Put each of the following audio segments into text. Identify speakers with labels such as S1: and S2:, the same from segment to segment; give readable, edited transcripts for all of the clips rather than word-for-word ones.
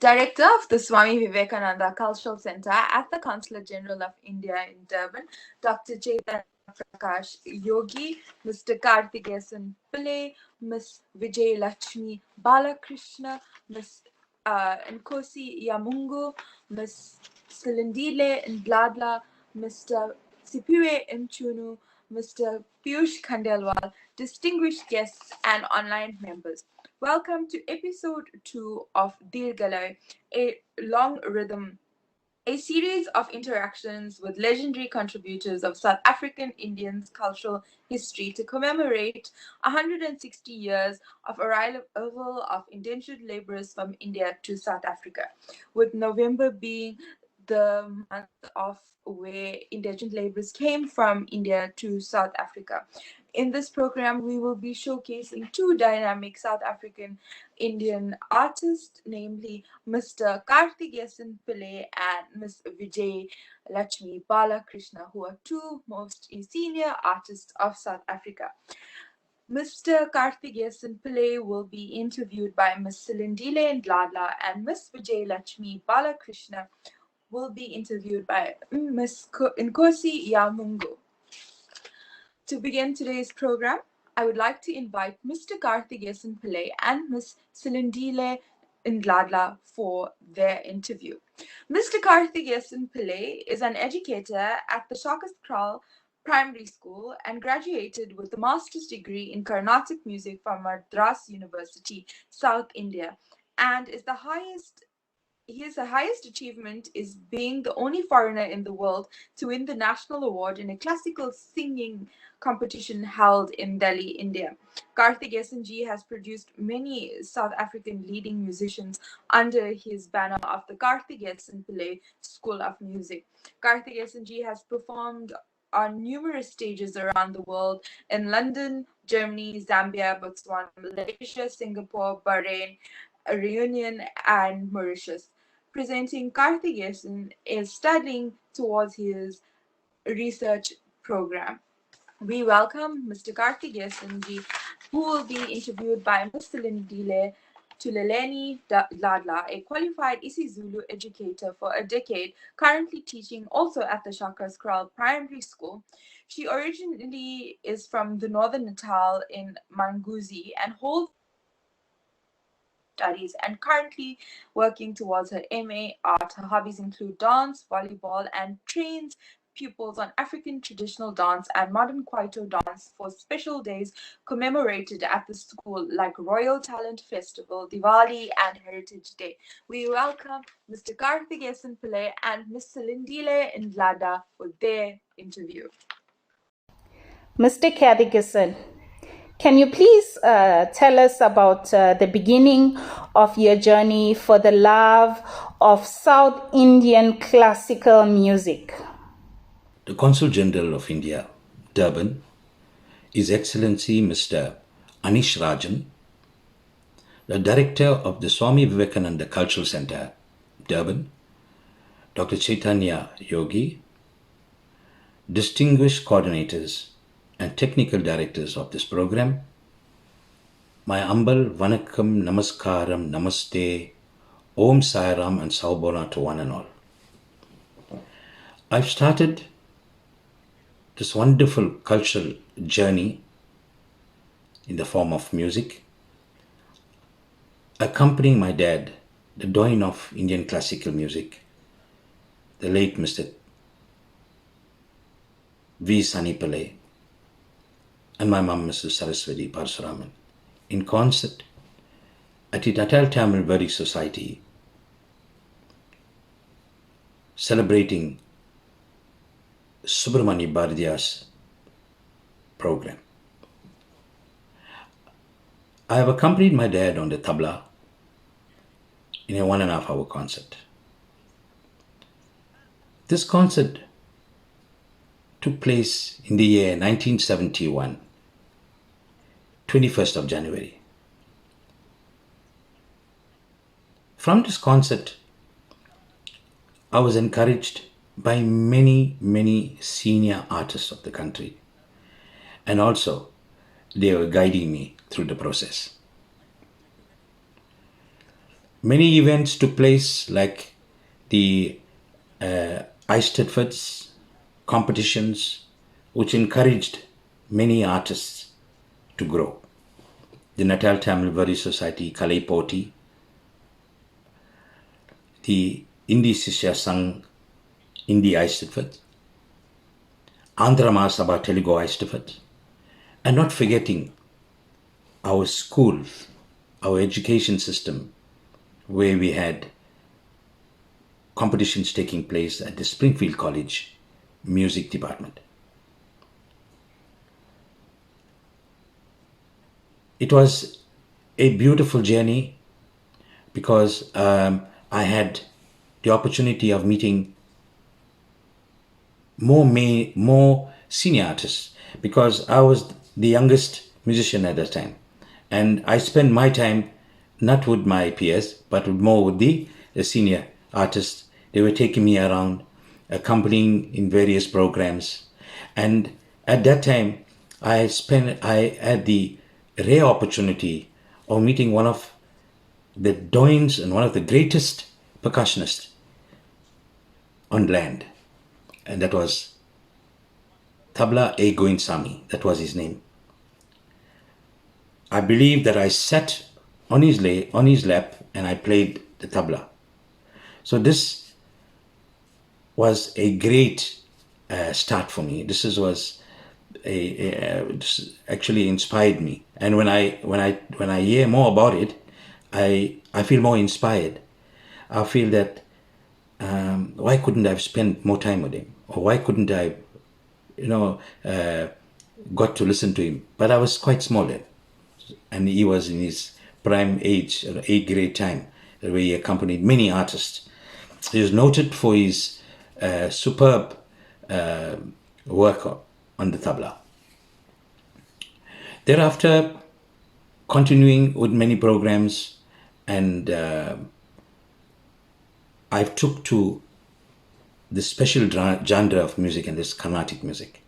S1: Director of the Swami Vivekananda Cultural Center at the Consulate General of India in Durban, Dr. Chaitanya Prakash Yogi, Mr. Karthikeyan Pillai, Ms. Vijay Lakshmi Balakrishna, Ms. Nkosi Yamungu, Ms. Silindile Ndladla, Mr. Sipiwe Nchunu, Mr. Piyush Khandelwal, distinguished guests and online members. Welcome to episode 2 of Dilgalai, a long rhythm, a series of interactions with legendary contributors of South African Indians' cultural history to commemorate 160 years of arrival of indentured laborers from India to South Africa, with November being the month of where indentured laborers came from India to South Africa. In this program, we will be showcasing two dynamic South African Indian artists, namely Mr. Karthikeyan Pillai and Ms. Vijay Lakshmi Balakrishna, who are two most senior artists of South Africa. Mr. Karthikeyan Pillai will be interviewed by Ms. Silindile Ndladla, and Ms. Vijay Lakshmi Balakrishna will be interviewed by Ms. Nkosi Yamungu. To begin today's program, I would like to invite Mr. Karthikeyan Pillai and Ms. Silindile Ndladla for their interview. Mr. Karthikeyan Pillai is an educator at the Shakaskral Primary School and graduated with a master's degree in Carnatic music from Madras University, South India, and his highest achievement is being the only foreigner in the world to win the national award in a classical singing competition held in Delhi, India. Karthikeyan ji has produced many South African leading musicians under his banner of the Karthikeyan Pillai School of Music. Karthikeyan ji has performed on numerous stages around the world in London, Germany, Zambia, Botswana, Malaysia, Singapore, Bahrain, Reunion, and Mauritius. Presenting Karthikeyan is studying towards his research program. We welcome Mr. Karthikeyan ji, who will be interviewed by Ms. Silindile Tuleleni Ladla, a qualified isiZulu educator for a decade, currently teaching also at the Shakaskral Primary School. She originally is from the Northern Natal in Manguzi and holds studies and currently working towards her MA art. Her hobbies include dance, volleyball, and trains pupils on African traditional dance and modern Kwaito dance for special days commemorated at the school like Royal Talent Festival, Diwali, and Heritage Day. We welcome Mr. Karthikeyan Pillai and Ms. Silindile Ndladla for their interview.
S2: Mr. Karthikeyan, can you please tell us about the beginning of your journey for the love of South Indian classical music?
S3: The Consul General of India, Durban, His Excellency Mr. Anish Rajan, the Director of the Swami Vivekananda Cultural Center, Durban, Dr. Chaitanya Yogi, distinguished coordinators and technical directors of this program, my humble Vanakkam, Namaskaram, Namaste, Om Sairam and Saubona to one and all. I've started this wonderful cultural journey in the form of music, accompanying my dad, the doyen of Indian classical music, the late Mr. V. Sani Pillai, and my mum, Mrs. Saraswati Parasuraman, in concert at the Natal Tamil Vedic Society, celebrating Subramani Bharatiya's program. I have accompanied my dad on the tabla in a 1.5 hour concert. This concert took place in the year 1971, 21st of January. From this concert, I was encouraged by many senior artists of the country, and also they were guiding me through the process. Many events took place, like the Eisteddfods competitions, which encouraged many artists to grow. The Natal Tamil Vari Society Kalai Poti, the Indi Sisya Sangh Indi Eisteddfod, Andhra Mahasabha Telugu Eisteddfod, and not forgetting our schools, our education system, where we had competitions taking place at the Springfield College Music Department. It was a beautiful journey because I had the opportunity of meeting more senior artists, because I was the youngest musician at that time, and I spent my time not with my peers but more with the senior artists. They were taking me around, accompanying in various programs, and at that time I had the rare opportunity of meeting one of the doyens and one of the greatest percussionists on land, and that was Tabla A. Goindsamy. That was his name. I believe that I sat on his lap and I played the tabla. So this was a great start for me. This actually inspired me. And when I hear more about it, I feel more inspired. I feel that why couldn't I have spent more time with him, or why couldn't I, got to listen to him? But I was quite small then, and he was in his prime age, 8th grade time, where he accompanied many artists. He was noted for his superb work on the tabla. Thereafter, continuing with many programs, and I took to the special genre of music, and this Carnatic music.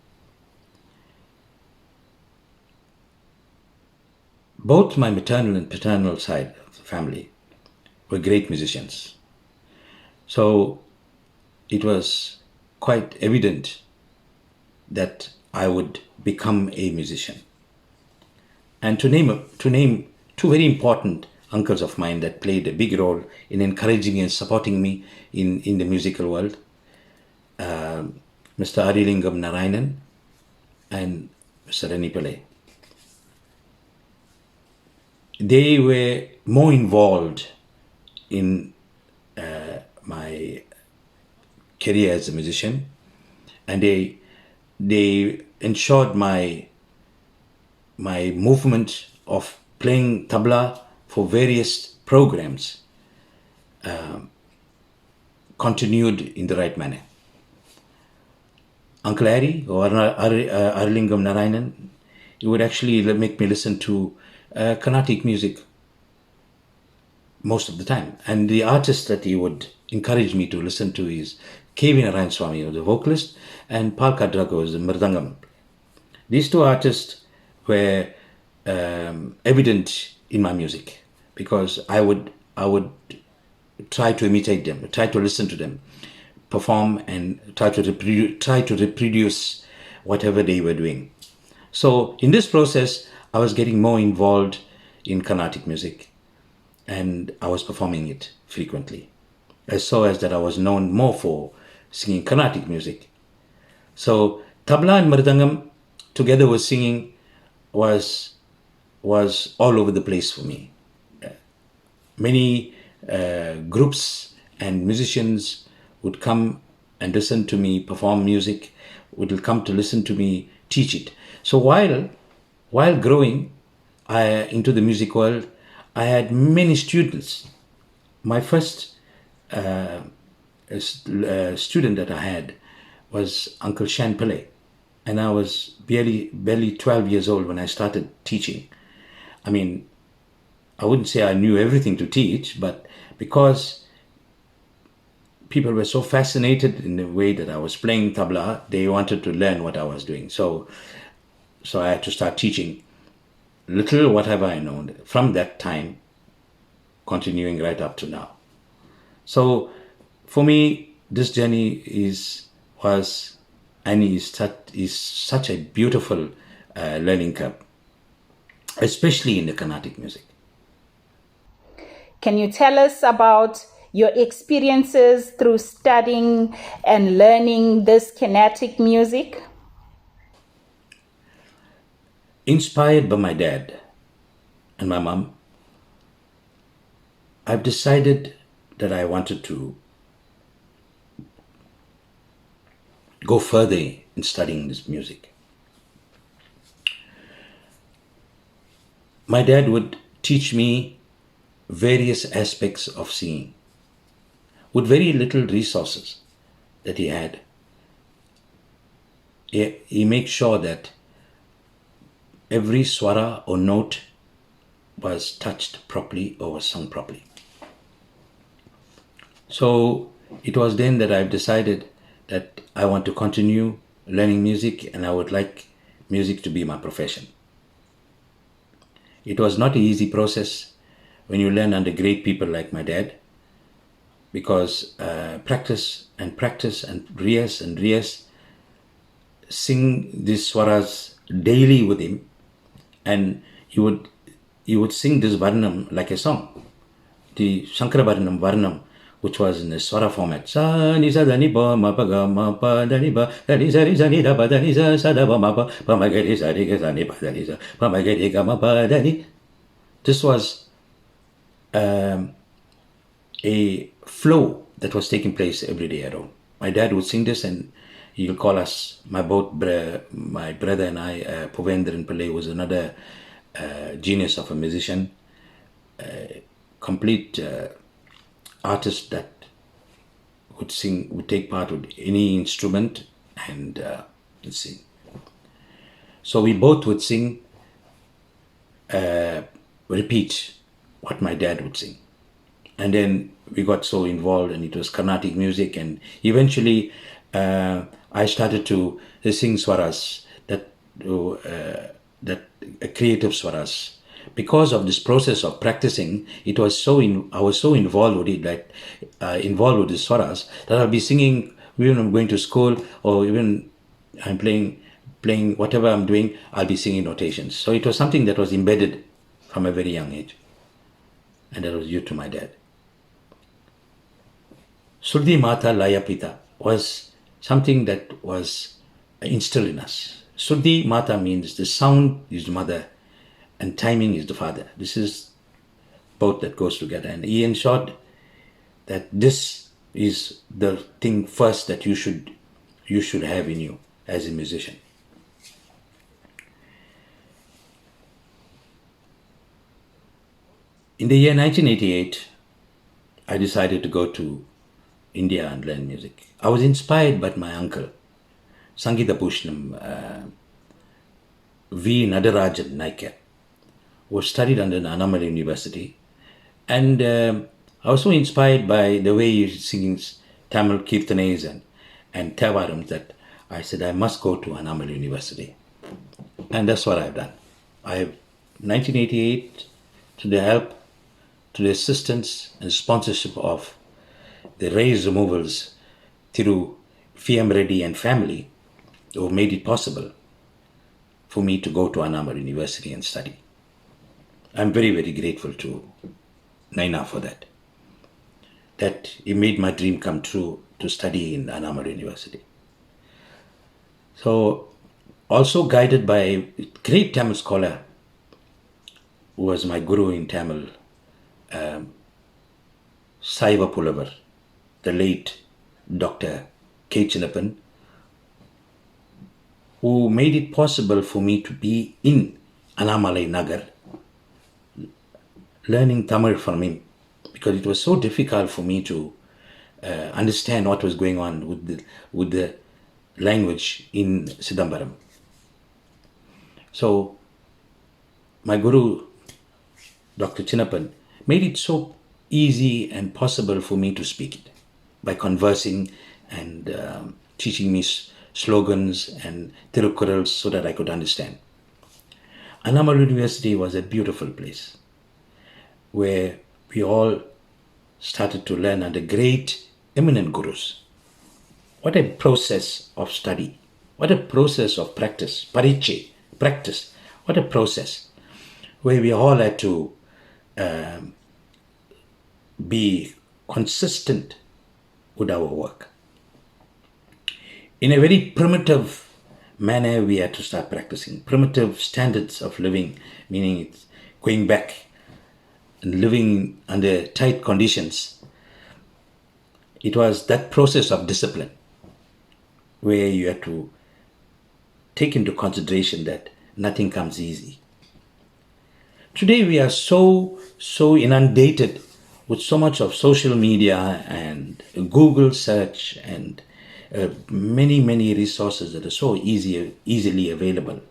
S3: Both my maternal and paternal side of the family were great musicians. So it was quite evident that I would become a musician. And to name two very important uncles of mine that played a big role in encouraging and supporting me in the musical world, Mr. Arilingam Narayanan and Mr. Rani Pillai. They were more involved in my career as a musician, and they ensured my movement of playing tabla for various programs continued in the right manner. Uncle Ari, or Arilingam Narayanan, he would actually make me listen to Carnatic music most of the time. And the artist that he would encourage me to listen to is K.V. Narayan Swami, who was the vocalist, and Palka Drago, who was the mridangam. These two artists were evident in my music, because I would try to imitate them, try to listen to them perform, and try to reproduce whatever they were doing. So in this process, I was getting more involved in Carnatic music, and I was performing it frequently, so as that I was known more for singing Carnatic music. So tabla and mridangam together with singing was all over the place for me. Many groups and musicians would come and listen to me perform music, would come to listen to me teach it. So while growing into the music world, I had many students. My first student that I had was Uncle Shan Pillai, and I was barely 12 years old when I started teaching. I mean, I wouldn't say I knew everything to teach, but because people were so fascinated in the way that I was playing tabla, they wanted to learn what I was doing. So I had to start teaching little whatever I know. From that time, continuing right up to now. So for me, this journey is such a beautiful learning curve, especially in the Carnatic music.
S2: Can you tell us about your experiences through studying and learning this Carnatic music?
S3: Inspired by my dad and my mom, I've decided that I wanted to go further in studying this music. My dad would teach me various aspects of singing with very little resources that he had. He makes sure that every swara or note was touched properly or was sung properly. So it was then that I've decided that I want to continue learning music and I would like music to be my profession. It was not an easy process when you learn under great people like my dad, because practice and rehearse, sing these swaras daily with him, and he would sing this varnam like a song, the Shankara Varnam, which was in the swara format. Sa ni sa da ni ba ma pa ga ma pa da ni ba da ni da ba da ni sa da ba ma pa ma ga ri sa ni ba da ni sa pa ma ga ri ga ma pa da ni. This was a flow that was taking place every day around. My dad would sing this, and he'll call us, my brother and I, Puvendran Pillai was another genius of a musician, complete artist that would sing, would take part with any instrument and would sing. So we both would sing, repeat what my dad would sing. And then we got so involved, and it was Carnatic music, and eventually I started to sing swaras, that creative swaras. Because of this process of practicing, I was so involved with it, that involved with the swaras, that I'll be singing even I'm going to school, or even I'm playing whatever I'm doing, I'll be singing notations. So it was something that was embedded from a very young age, and that was due to my dad. Surdhi Mata Laya Pita was something that was instilled in us. Surdhi Mata means the sound is the mother and timing is the father. This is both that goes together. And he ensured that this is the thing first that you should have in you as a musician. In the year 1988, I decided to go to India and learn music. I was inspired by my uncle, Sangeeta Bhushanam V. Nadarajan Naikya, who studied under Annamalai University. And I was so inspired by the way he sings Tamil Kirtanes and Thevarams that I said I must go to Annamalai University. And that's what I've done. 1988, to the help, to the assistance and sponsorship of the raise removals through FM Reddy and family, who made it possible for me to go to Annamalai University and study. I'm very, very grateful to Naina for that. That he made my dream come true to study in Annamalai University. So, also guided by a great Tamil scholar who was my guru in Tamil, Saiva Pulavar, the late Dr. K. Chinappan, who made it possible for me to be in Annamalai Nagar, learning Tamil from him, because it was so difficult for me to understand what was going on with the language in Sidambaram. So my guru, Dr. Chinappan, made it so easy and possible for me to speak it by conversing and teaching me slogans and tirukkurals so that I could understand. Annamalai University was a beautiful place where we all started to learn under great, eminent gurus. What a process of study. What a process of practice. Pariche, practice. What a process where we all had to be consistent with our work. In a very primitive manner, we had to start practicing. Primitive standards of living, meaning it's going back and living under tight conditions. It was that process of discipline where you had to take into consideration that nothing comes easy. Today we are so inundated with so much of social media and Google search and many resources that are so easily available.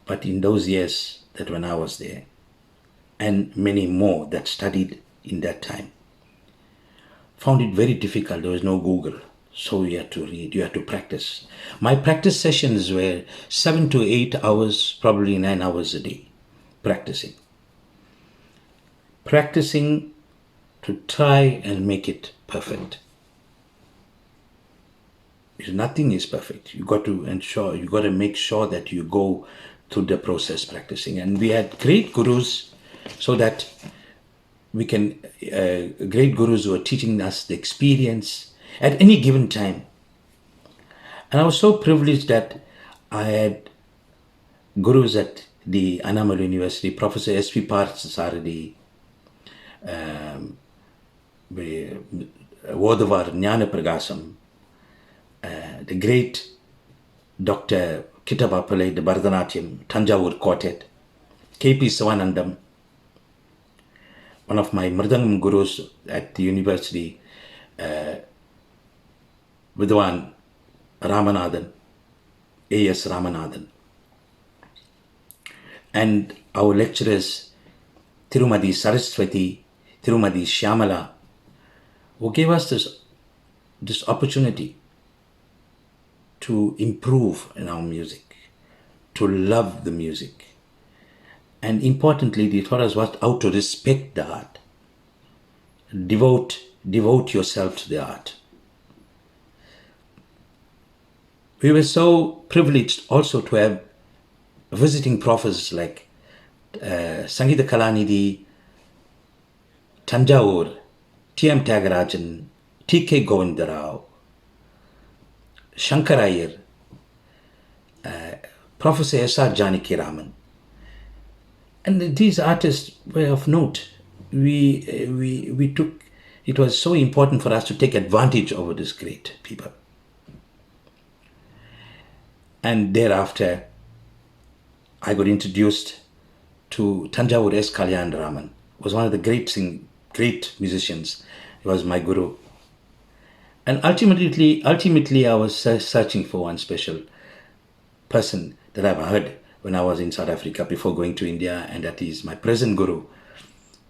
S3: But in those years that when I was there, and many more that studied in that time, found it very difficult. There was no Google. So you had to read, you had to practice. My practice sessions were 7 to 8 hours, probably 9 hours a day, practicing. Practicing to try and make it perfect. Nothing is perfect. You got to make sure that you go through the process practicing. And we had great gurus so that we can, great gurus who are teaching us the experience at any given time. And I was so privileged that I had gurus at the Annamalai University, Professor S.P. Parthasarathi, Vodavar Jnana Pragasam, the great Dr. Kittava Pillai, the Bharatanatyam, Tanjavur Quartet, K.P. Sivanandam, one of my Mridangam gurus at the university, Vidwan Ramanathan, A.S. Ramanathan, and our lecturers, Tirumadi Saraswati, Tirumadi Shyamala, who gave us this opportunity to improve in our music, to love the music. And importantly, they taught us how to respect the art. Devote yourself to the art. We were so privileged also to have visiting professors like Sangeeta Kalanidhi, Tanjavur, T.M. Tyagarajan, T.K. Govindarao, Shankar Iyer, Professor S.R. Janaki Raman. And these artists were of note. We took, it was so important for us to take advantage over these great people. And thereafter, I got introduced to Tanjavur S. Kalyan Raman. He was one of the great musicians. He was my guru. And ultimately, I was searching for one special person that I've heard when I was in South Africa before going to India, and that is my present guru,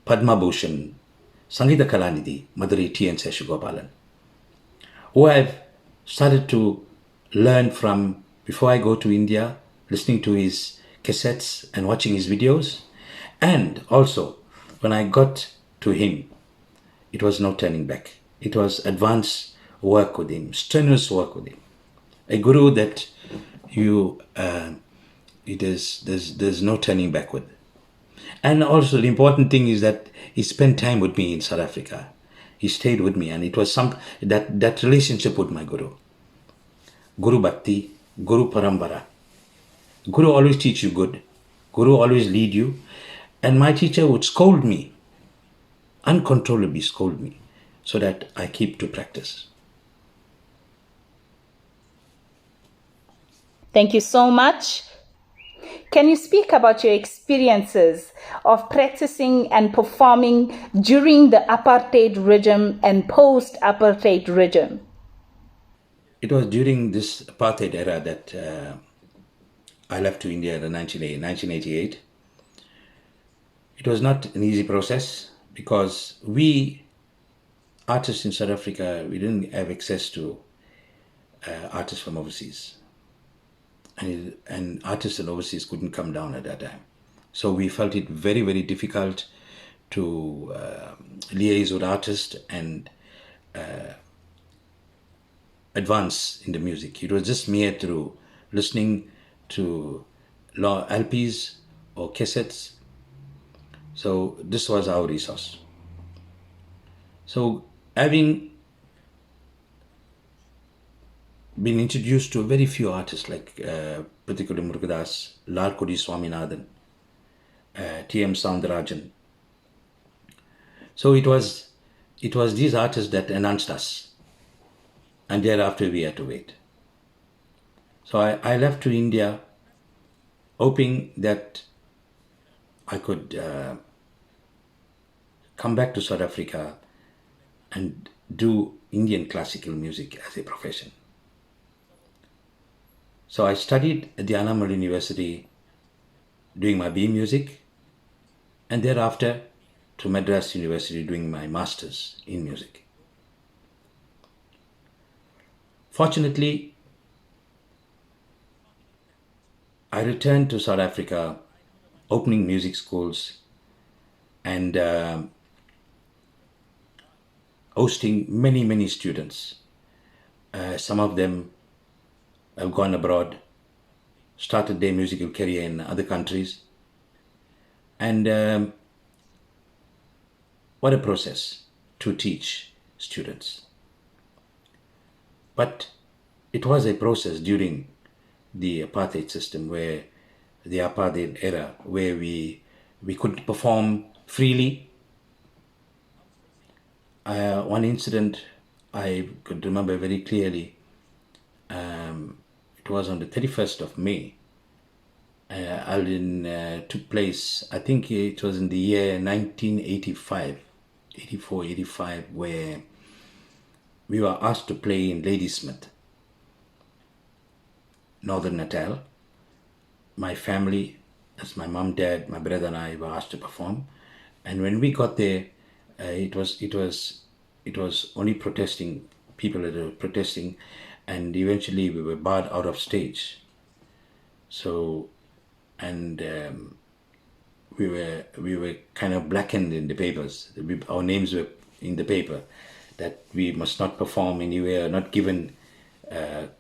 S3: Padma Bhushan, Sangeeta Kalanidhi, Madurai T.N. Seshagopalan, who I've started to learn from before I go to India, listening to his cassettes and watching his videos. And also, when I got to him, it was no turning back. It was advanced work with him, strenuous work with him. A guru that there's no turning back with. And also the important thing is that he spent time with me in South Africa. He stayed with me, and it was that relationship with my guru. Guru Bhakti, Guru Parambara. Guru always teach you good. Guru always lead you. And my teacher would scold me, uncontrollably scold me, so that I keep to practice.
S2: Thank you so much. Can you speak about your experiences of practicing and performing during the apartheid regime and post-apartheid regime?
S3: It was during this apartheid era that I left to India in 1988. It was not an easy process because we artists in South Africa, we didn't have access to artists from overseas. And artists in overseas couldn't come down at that time. So we felt it very, very difficult to liaise with artists and advance in the music. It was just mere through listening to LPs or cassettes. So this was our resource. So having been introduced to very few artists like particularly Murugadas, Larkodi Swaminathan, T.M. Soundarajan. So it was these artists that enhanced us, and thereafter we had to wait. So I left to India hoping that I could come back to South Africa and do Indian classical music as a profession. So I studied at the Annamalai University doing my B music, and thereafter to Madras University doing my masters in music. Fortunately, I returned to South Africa, opening music schools and hosting many students. Some of them have gone abroad, started their musical career in other countries. And what a process to teach students. But it was a process during the apartheid system, where the apartheid era, where we couldn't perform freely. One incident I could remember very clearly. It was on the 31st of May. Aldin took place, I think it was in the year 1985, 84, 85, where we were asked to play in Ladysmith, Northern Natal. My family, that's my mom, dad, my brother and I, were asked to perform. And when we got there, it was only protesting, people that were protesting, and eventually we were barred out of stage. So, and we were kind of blackened in the papers. Our names were in the paper that we must not perform anywhere, not given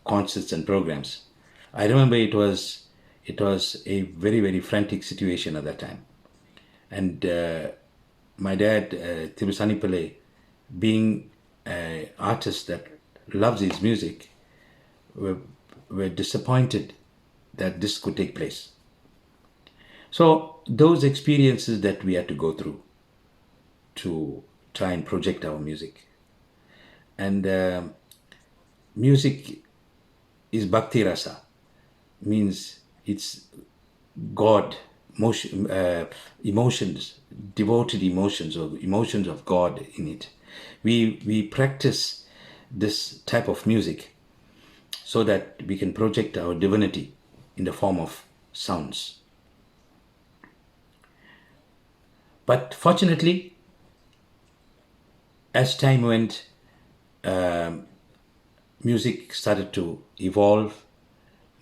S3: concerts and programs. I remember it was a very frantic situation at that time, and my dad, Tibusani Pillai, being an artist that loves his music, were disappointed that this could take place. So those experiences that we had to go through to try and project our music. And music is Bhakti Rasa, means it's God, emotions, devoted emotions, or emotions of God in it. We practice this type of music so that we can project our divinity in the form of sounds. But fortunately, as time went, music started to evolve.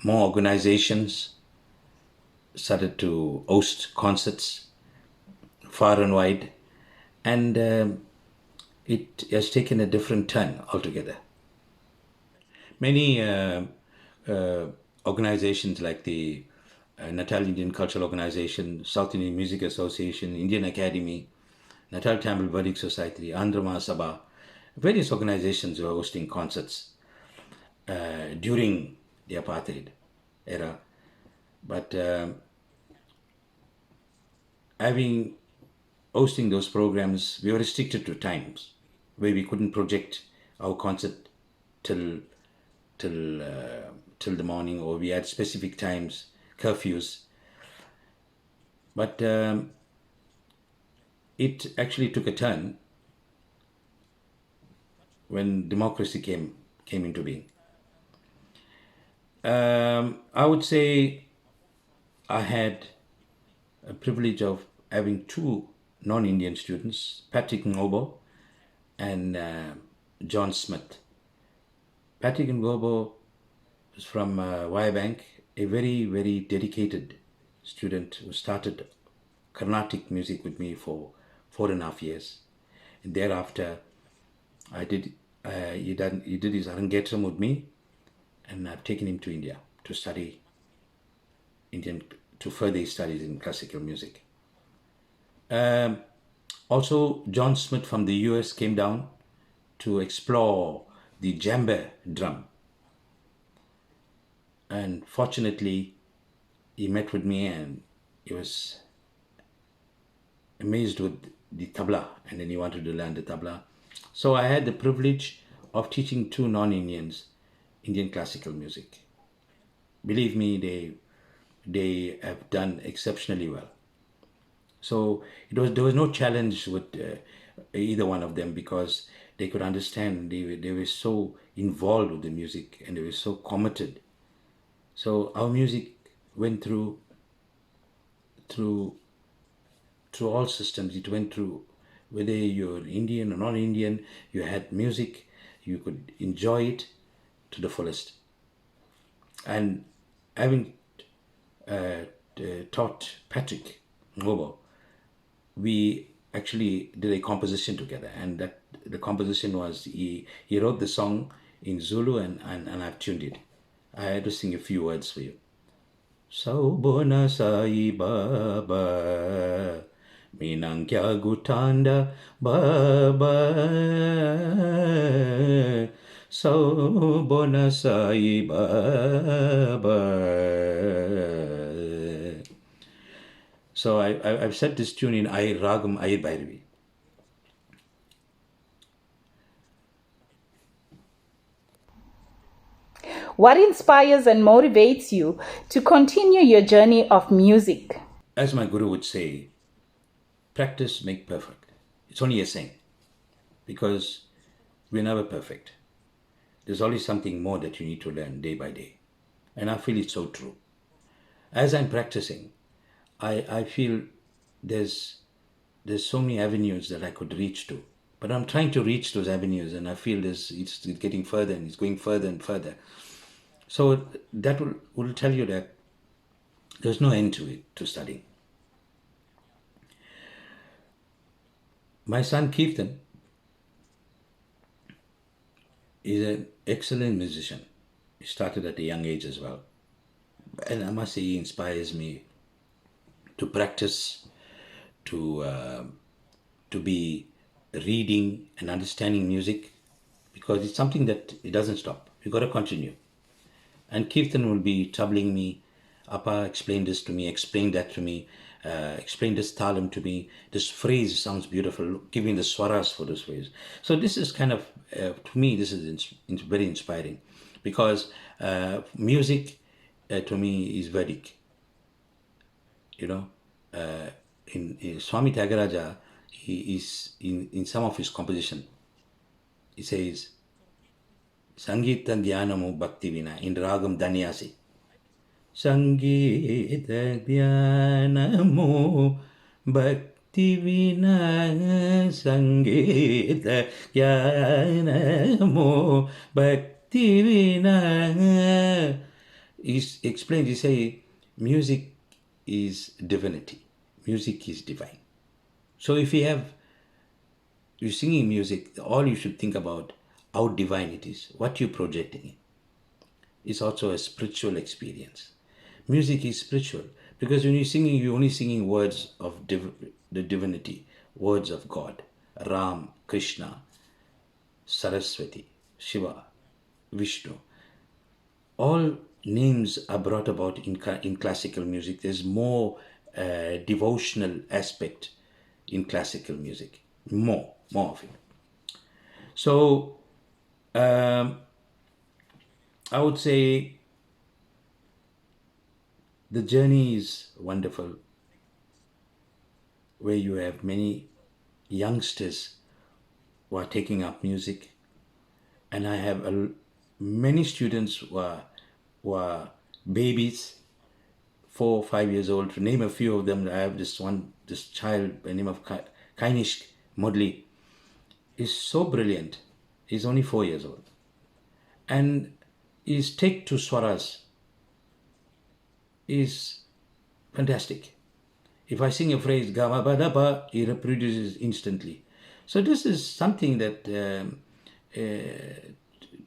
S3: More organizations started to host concerts far and wide, and it has taken a different turn altogether. Many organizations like the Natal Indian Cultural Organization, South Indian Music Association, Indian Academy, Natal Tamil Vedic Society, Andhra Mahasabha, various organizations were hosting concerts during the apartheid era. But hosting those programs, we were restricted to times where we couldn't project our concert till the morning, or we had specific times, curfews. But it actually took a turn when democracy came into being. I would say I had a privilege of having two non-Indian students, Patrick Ngobo and John Smith. Patrick Ngobo is from Wyabank, a very dedicated student who started Carnatic music with me for 4.5 years. And thereafter, he did his Arangetram with me, and I've taken him to India to study to further his studies in classical music. Also, John Smith from the US came down to explore the djembe drum. And fortunately, he met with me and he was amazed with the tabla, and then he wanted to learn the tabla. So I had the privilege of teaching two non-Indians Indian classical music. Believe me, they have done exceptionally well. So there was no challenge with either one of them, because they could understand. They were so involved with the music and they were so committed. So our music went through all systems. It went through, whether you're Indian or non-Indian, you had music, you could enjoy it to the fullest. And having taught Patrick Ngobo, we actually did a composition together, and that the composition was, he wrote the song in Zulu, and I've tuned it. I had to sing a few words for you. Saubona Sai Baba Minangkya Gutanda Baba Saubona Sai Baba. So I've set this tune in Ayir Ragam Ayir Bhairavi.
S2: What inspires and motivates you to continue your journey of music?
S3: As my guru would say, practice make perfect. It's only a saying, because we're never perfect. There's always something more that you need to learn day by day. And I feel it's so true. As I'm practicing, I feel there's so many avenues that I could reach to. But I'm trying to reach those avenues, and I feel it's getting further, and it's going further and further. So that will tell you that there's no end to it, to studying. My son Kirtan is an excellent musician. He started at a young age as well. And I must say, he inspires me to practice, to be reading and understanding music, because it's something that it doesn't stop. You've got to continue. And Kirtan will be troubling me. Appa, explain this to me, explain that to me, explain this talam to me. This phrase sounds beautiful. Give me the swaras for this phrase. So this is kind of, to me, this is very inspiring, because music to me is Vedic. You know, in Swami Tyagaraja, he is in some of his composition, he says, Sangita Dhyanamu Bhakti Vina in Ragam Danyasi. Sangita Dhyanamu Bhakti Vina, Sangita Dhyanamu Bhakti Vina. He explains, he says, music is divinity. Music is divine. So if you're singing music, all you should think about how divine it is, what you're projecting it. It's also a spiritual experience. Music is spiritual, because when you're singing, you're only singing words of the divinity, words of God. Ram, Krishna, Saraswati, Shiva, Vishnu. All names are brought about in classical music. There's more devotional aspect in classical music. More of it. So, I would say the journey is wonderful, where you have many youngsters who are taking up music, and I have many students who are babies, 4 or 5 years old. To name a few of them, I have this child by the name of Kainish Modli. Is so brilliant. He's only 4 years old, and his take to swaras is fantastic. If I sing a phrase, gama ba da ba, he reproduces instantly. So this is something that to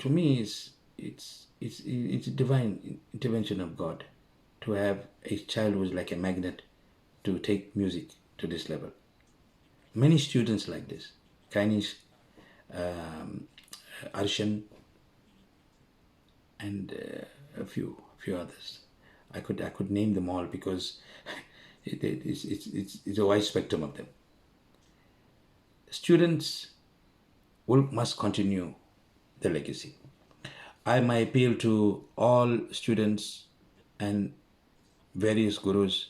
S3: me is it's a divine intervention of God to have a child who is like a magnet to take music to this level. Many students like this. Kainis, Arshan, and a few others. I could name them all because it's a wide spectrum of them. Students must continue the legacy. My appeal to all students and various gurus,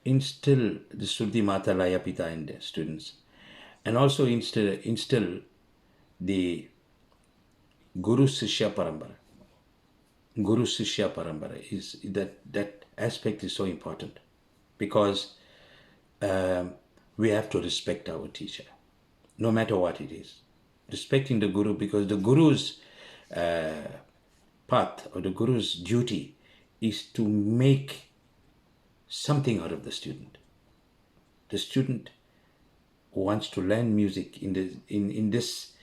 S3: instill the Shruti Mata Laya Pita in the students, and also instill the Guru Sishya Parambara. Guru Sishya Parambara is that aspect is so important because we have to respect our teacher, no matter what it is. Respecting the Guru, because the Guru's path or the Guru's duty is to make something out of the student. The student who wants to learn music in this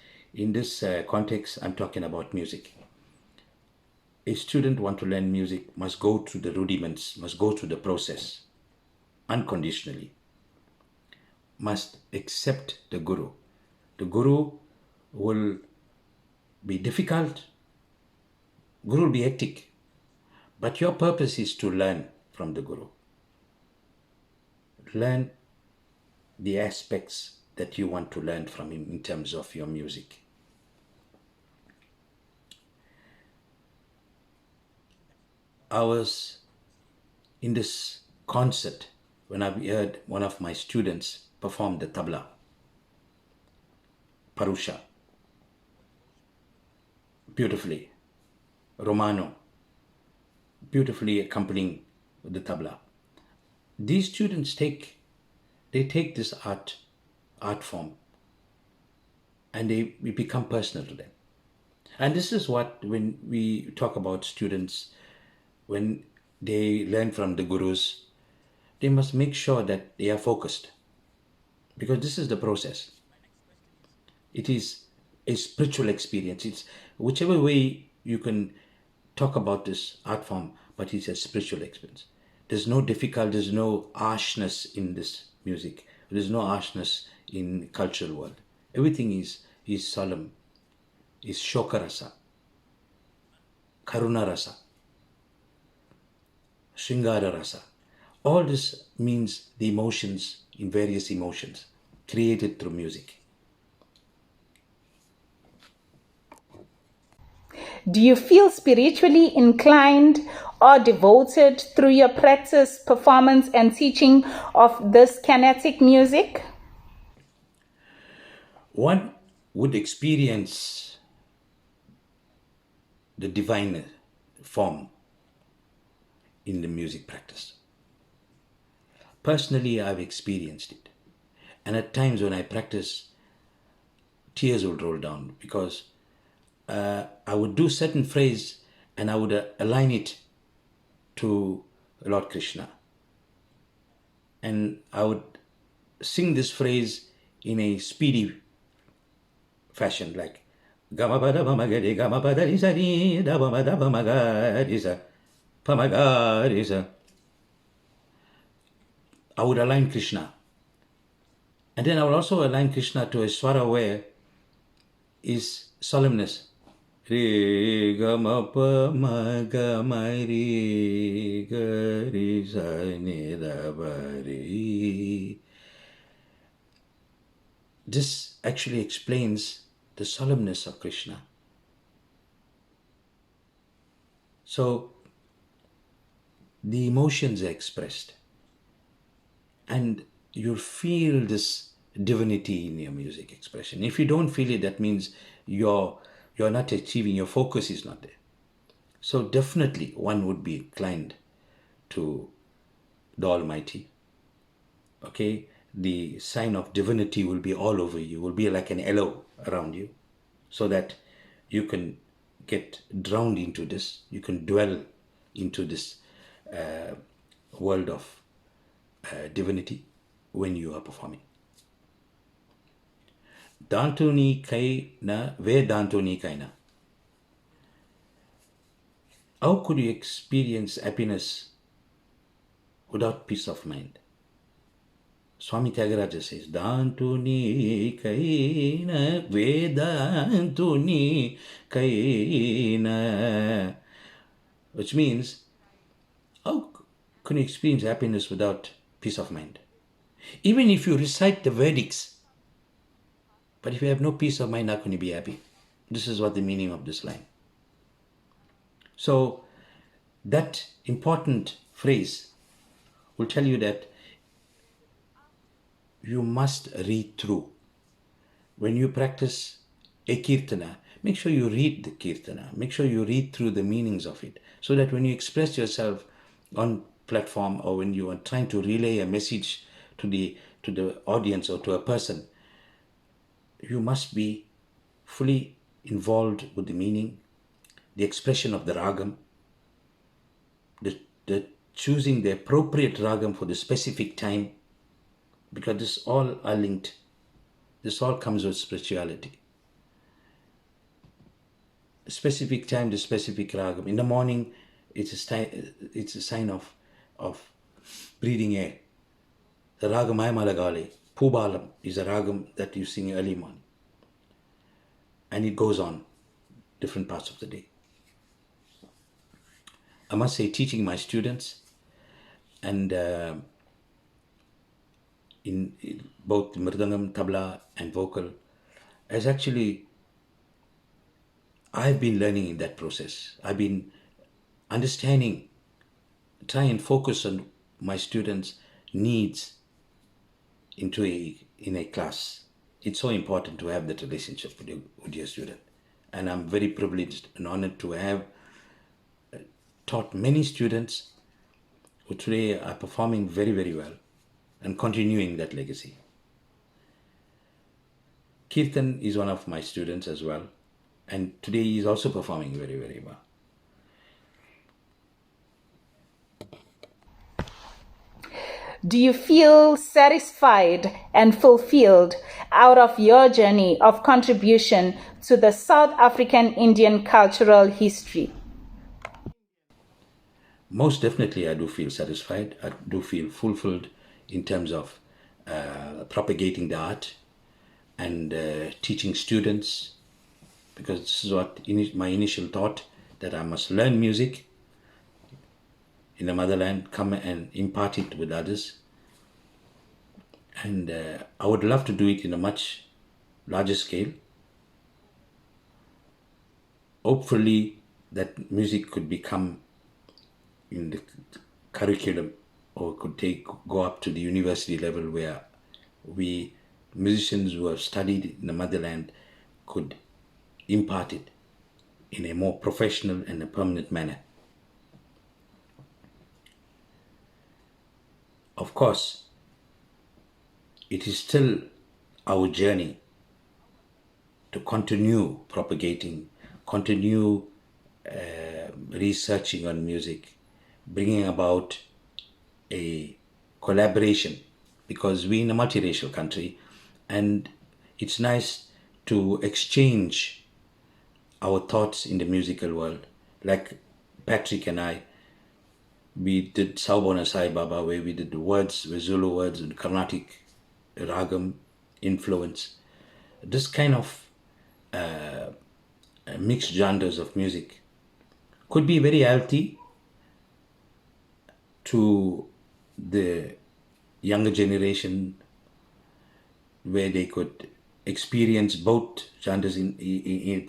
S3: context, I'm talking about music. A student want to learn music must go through the rudiments, must go through the process unconditionally, must accept the Guru. The Guru will be difficult, Guru will be hectic, but your purpose is to learn from the Guru. Learn the aspects that you want to learn from him in terms of your music. I was in this concert when I heard one of my students perform the tabla, Parusha, beautifully, Romano, beautifully accompanying the tabla. These students take this art form and they become personal to them. And this is what, when we talk about students, when they learn from the gurus, they must make sure that they are focused, because this is the process. It is a spiritual experience. It's whichever way you can talk about this art form, but it's a spiritual experience. There's no difficulty, there's no harshness in this music. There's no harshness in cultural world. Everything is solemn, is shokarasa, karuna rasa, shringara rasa. All this means the emotions, in various emotions, created through music.
S2: Do you feel spiritually inclined or devoted through your practice, performance, and teaching of this kinetic music?
S3: One would experience the divine form in the music practice. Personally, I've experienced it. And at times when I practice, tears would roll down because I would do certain phrase and I would align it to Lord Krishna. And I would sing this phrase in a speedy fashion, like Gamapada Pamagari, Gamapada Risari, Dabamada Pamagarisa, Pamagarisa. I would align Krishna. And then I would also align Krishna to a swara where is solemnness. Re gama pa ma ga ma re ga re sa ni da ba re. This actually explains the solemnness of Krishna. So the emotions are expressed and you'll feel this divinity in your music expression. If you don't feel it, that means you're not achieving, your focus is not there. So definitely one would be inclined to the Almighty. Okay, the sign of divinity will be all over you, will be like an halo around you, so that you can get drowned into this, you can dwell into this world of divinity when you are performing. Dantuni kai na ve dantuni kai na. How could you experience happiness without peace of mind? Swami Tyagaraja says, Dantuni kaina, Vedantuni kaina. Which means, how can you experience happiness without peace of mind? Even if you recite the verdicts, but if you have no peace of mind, how can you be happy? This is what the meaning of this line. So, that important phrase will tell you that you must read through. When you practice a kirtana, make sure you read the kirtana. Make sure you read through the meanings of it, so that when you express yourself on platform or when you are trying to relay a message to the audience or to a person, you must be fully involved with the meaning, the expression of the ragam, the choosing the appropriate ragam for the specific time, because this all are linked. This all comes with spirituality. A specific time, the specific ragam. In the morning, it's a sign of breathing air. The ragam Ayamalagali, Pubalam, is a ragam that you sing early morning. And it goes on different parts of the day. I must say, teaching my students and in both mridangam, tabla and vocal, as actually I've been learning in that process. I've been understanding, try and focus on my students' needs in a class. It's so important to have that relationship with your student. And I'm very privileged and honored to have taught many students who today are performing very, very well and continuing that legacy. Kirtan is one of my students as well, and today he is also performing very, very well.
S2: Do you feel satisfied and fulfilled out of your journey of contribution to the South African Indian cultural history?
S3: Most definitely, I do feel satisfied. I do feel fulfilled in terms of propagating the art and teaching students, because this is what my initial thought, that I must learn music in the motherland, come and impart it with others. And I would love to do it in a much larger scale. Hopefully that music could become in the curriculum, or could go up to the university level, where we musicians who have studied in the motherland could impart it in a more professional and a permanent manner. Of course, it is still our journey to continue propagating, continue researching on music, bringing about a collaboration, because we're in a multiracial country, and it's nice to exchange our thoughts in the musical world. Like Patrick and I, we did Sawubona Sai Baba, where we did the words with Zulu words and Carnatic ragam influence. This kind of mixed genres of music could be very healthy to the younger generation, where they could experience both genres.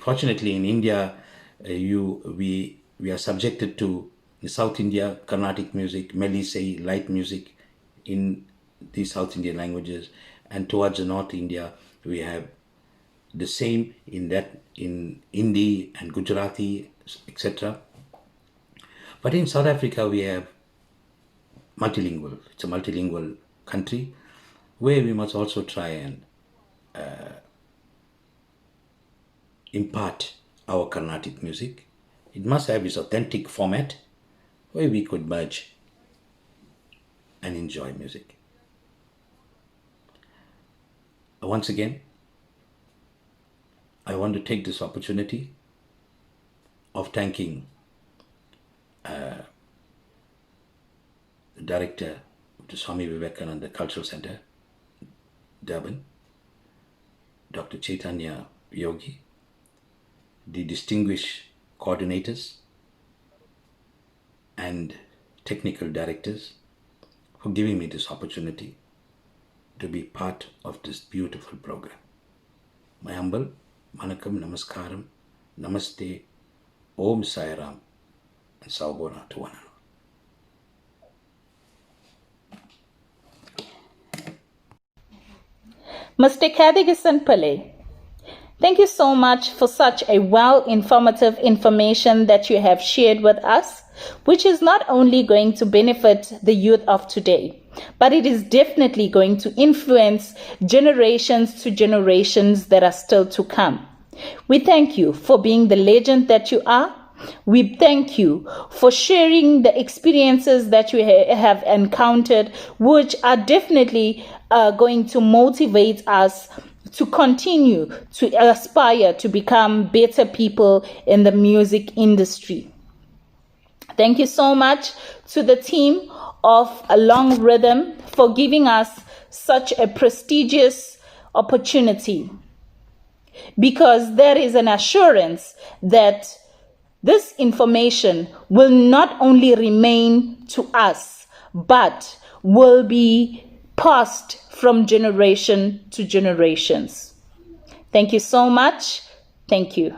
S3: Fortunately, in India, we are subjected to South India Carnatic music, Melisai, light music in the South Indian languages, and towards the North India we have the same in Hindi and Gujarati, etc. But in South Africa we have multilingual. It's a multilingual country, where we must also try and impart our Carnatic music. It must have its authentic format, where we could merge and enjoy music. Once again, I want to take this opportunity of thanking the director of the Swami Vivekananda Cultural Center, Durban, Dr. Chaitanya Yogi, the distinguished coordinators and technical directors for giving me this opportunity to be part of this beautiful program. My humble Manakam, Namaskaram, Namaste, Om Sai Ram, and Saubona to one another.
S2: Mr. Kadhigasan Pillay, thank you so much for such a well-informative information that you have shared with us, which is not only going to benefit the youth of today, but it is definitely going to influence generations to generations that are still to come. We thank you for being the legend that you are. We thank you for sharing the experiences that you have encountered, which are definitely going to motivate us to continue to aspire to become better people in the music industry. Thank you so much to the team of Long Rhythm for giving us such a prestigious opportunity, because there is an assurance that this information will not only remain to us, but will be passed from generation to generations. Thank you so much. Thank you.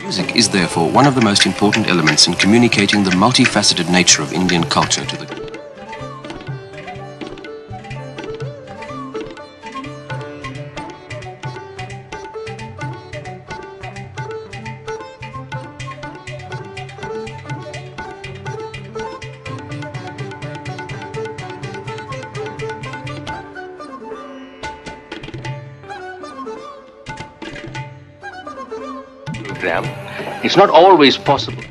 S4: Music is therefore one of the most important elements in communicating the multifaceted nature of Indian culture to the
S5: program. It's not always possible.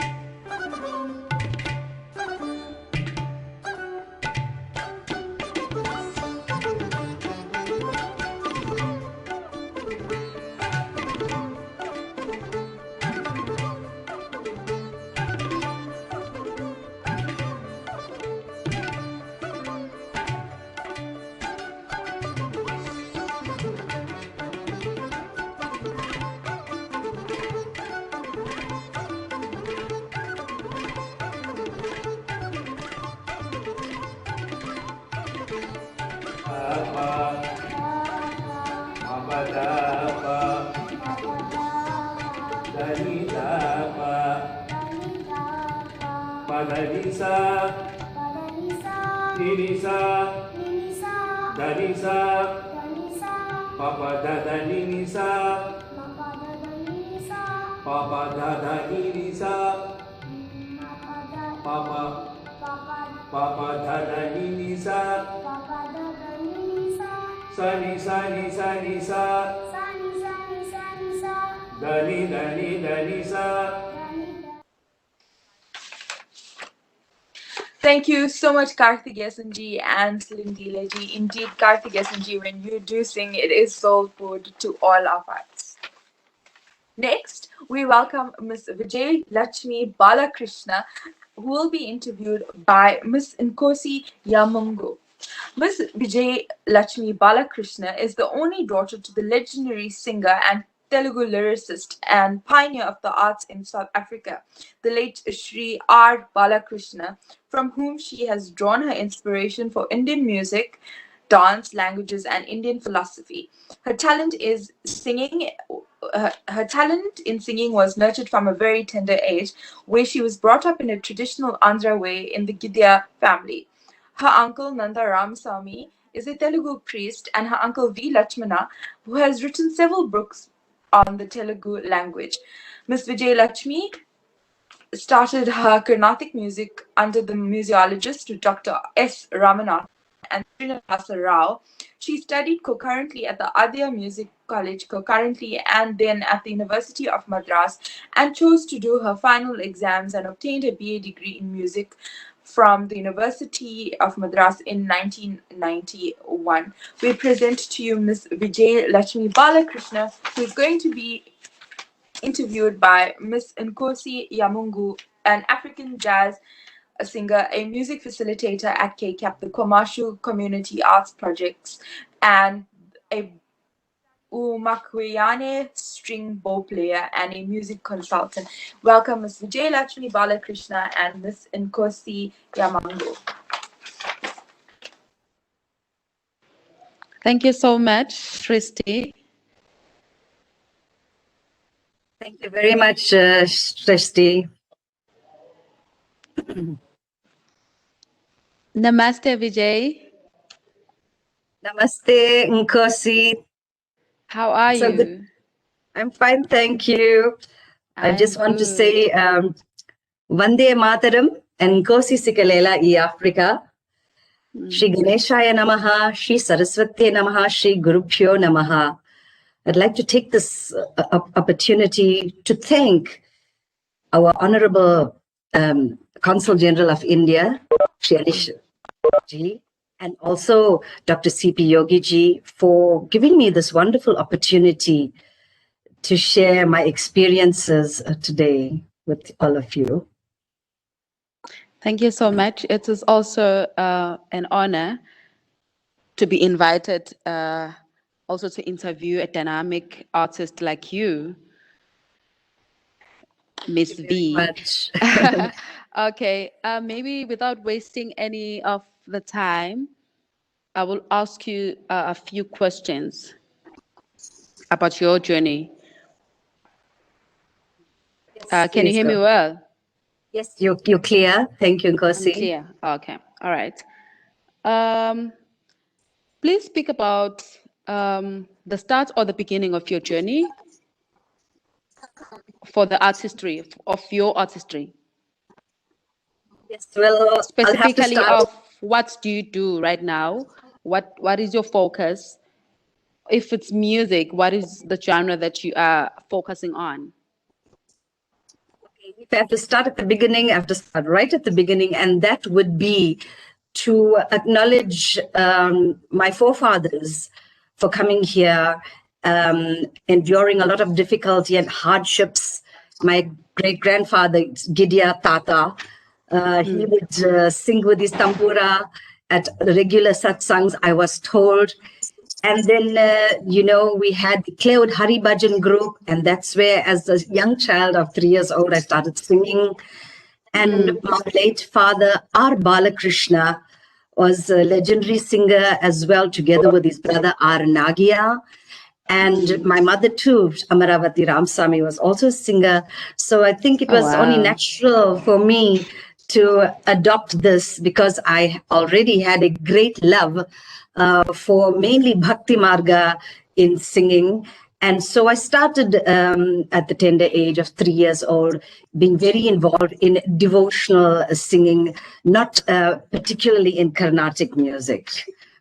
S1: Thank you so much, Karthikeyanji and Lindilaji. Indeed, Karthikeyanji, when you do sing, it is soul food to all of us. Next, we welcome Ms. Vijay Lakshmi Balakrishna, who will be interviewed by Ms. Nkosi Yamungu. Ms. Vijay Lakshmi Balakrishna is the only daughter to the legendary singer and Telugu lyricist and pioneer of the arts in South Africa, the late Shri R. Balakrishna, from whom she has drawn her inspiration for Indian music, dance, languages, and Indian philosophy. Her talent is singing. Her talent in singing was nurtured from a very tender age, where she was brought up in a traditional Andhra way in the Gidya family. Her uncle Nanda Ramasamy is a Telugu priest, and her uncle V. Lakshmana, who has written several books on the Telugu language. Ms. Vijay Lakshmi started her Carnatic music under the musicologist Dr. S. Ramanathan and Srinivasa Rao. She studied concurrently at the Adya Music College concurrently and then at the University of Madras, and chose to do her final exams and obtained a BA degree in music from the University of Madras in 1991. We present to you Ms. Vijay Lakshmi Balakrishna, who is going to be interviewed by Ms. Nkosi Yamungu, an African jazz singer, a music facilitator at KCAP, the Commercial Community Arts Projects, and a Umakweyane string bow player and a music consultant. Welcome Ms. Vijay Lakshmi Balakrishna and Ms. Nkosi Yamungu.
S6: Thank you so much, Christy.
S7: Thank you very much, Srishti.
S6: Namaste, Vijay.
S7: Namaste, Nkosi.
S6: How are
S7: So
S6: you?
S7: I'm fine, thank you. I just want to say Vande Mataram and Nkosi Sikalela I Africa. Shri Ganeshaya Namaha, Shri Saraswati Namaha, Shri Gurubhyo Namaha. I'd like to take this opportunity to thank our Honorable Consul General of India, Shri Anish Ji, and also Dr. C.P. Yogi Ji for giving me this wonderful opportunity to share my experiences today with all of you.
S6: Thank you so much. It is also an honor to be invited also to interview a dynamic artist like you. Miss
S7: Thank you
S6: V.
S7: very much.
S6: Okay, maybe without wasting any of the time, I will ask you a few questions about your journey.
S7: Yes,
S6: Can you
S7: please
S6: hear me
S7: go.
S6: well?
S7: Yes, you're clear. Thank you,
S6: I'm
S7: Nkosi.
S6: clear. Okay, all right. Um, please speak about the start or the beginning of your journey for the artistry, of your artistry.
S7: Yes, well, I'll have to
S6: Specifically
S7: start.
S6: of what do you do right now? What is your focus? If it's music, what is the genre that you are focusing on?
S7: If I have to start at the beginning, I have to start right at the beginning, and that would be to acknowledge my forefathers for coming here, enduring a lot of difficulty and hardships. My great grandfather, Gidia Tata, he would sing with his tambura at regular satsangs, I was told. And then, we had the Cloud Hari Bhajan group, and that's where, as a young child of 3 years old, I started singing. And my late father, R. Balakrishna, was a legendary singer as well, together with his brother, R. Nagia. And my mother, too, Amaravati Ramsamy, was also a singer. So I think it
S6: Oh,
S7: was only
S6: wow.
S7: natural for me to adopt this because I already had a great love for mainly Bhakti Marga in singing. And so I started at the tender age of 3 years old, being very involved in devotional singing, not particularly in Carnatic music.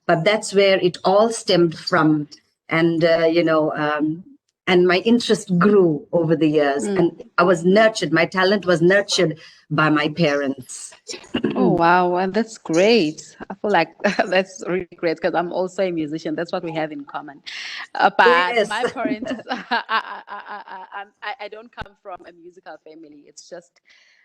S7: But that's where it all stemmed from. And, and my interest grew over the years. And I was nurtured, my talent was nurtured by my parents.
S6: Oh, wow. And that's great. I feel like that's really great because I'm also a musician. That's what we have in common. But
S7: Yes.
S6: my parents, I don't come from a musical family. It's just,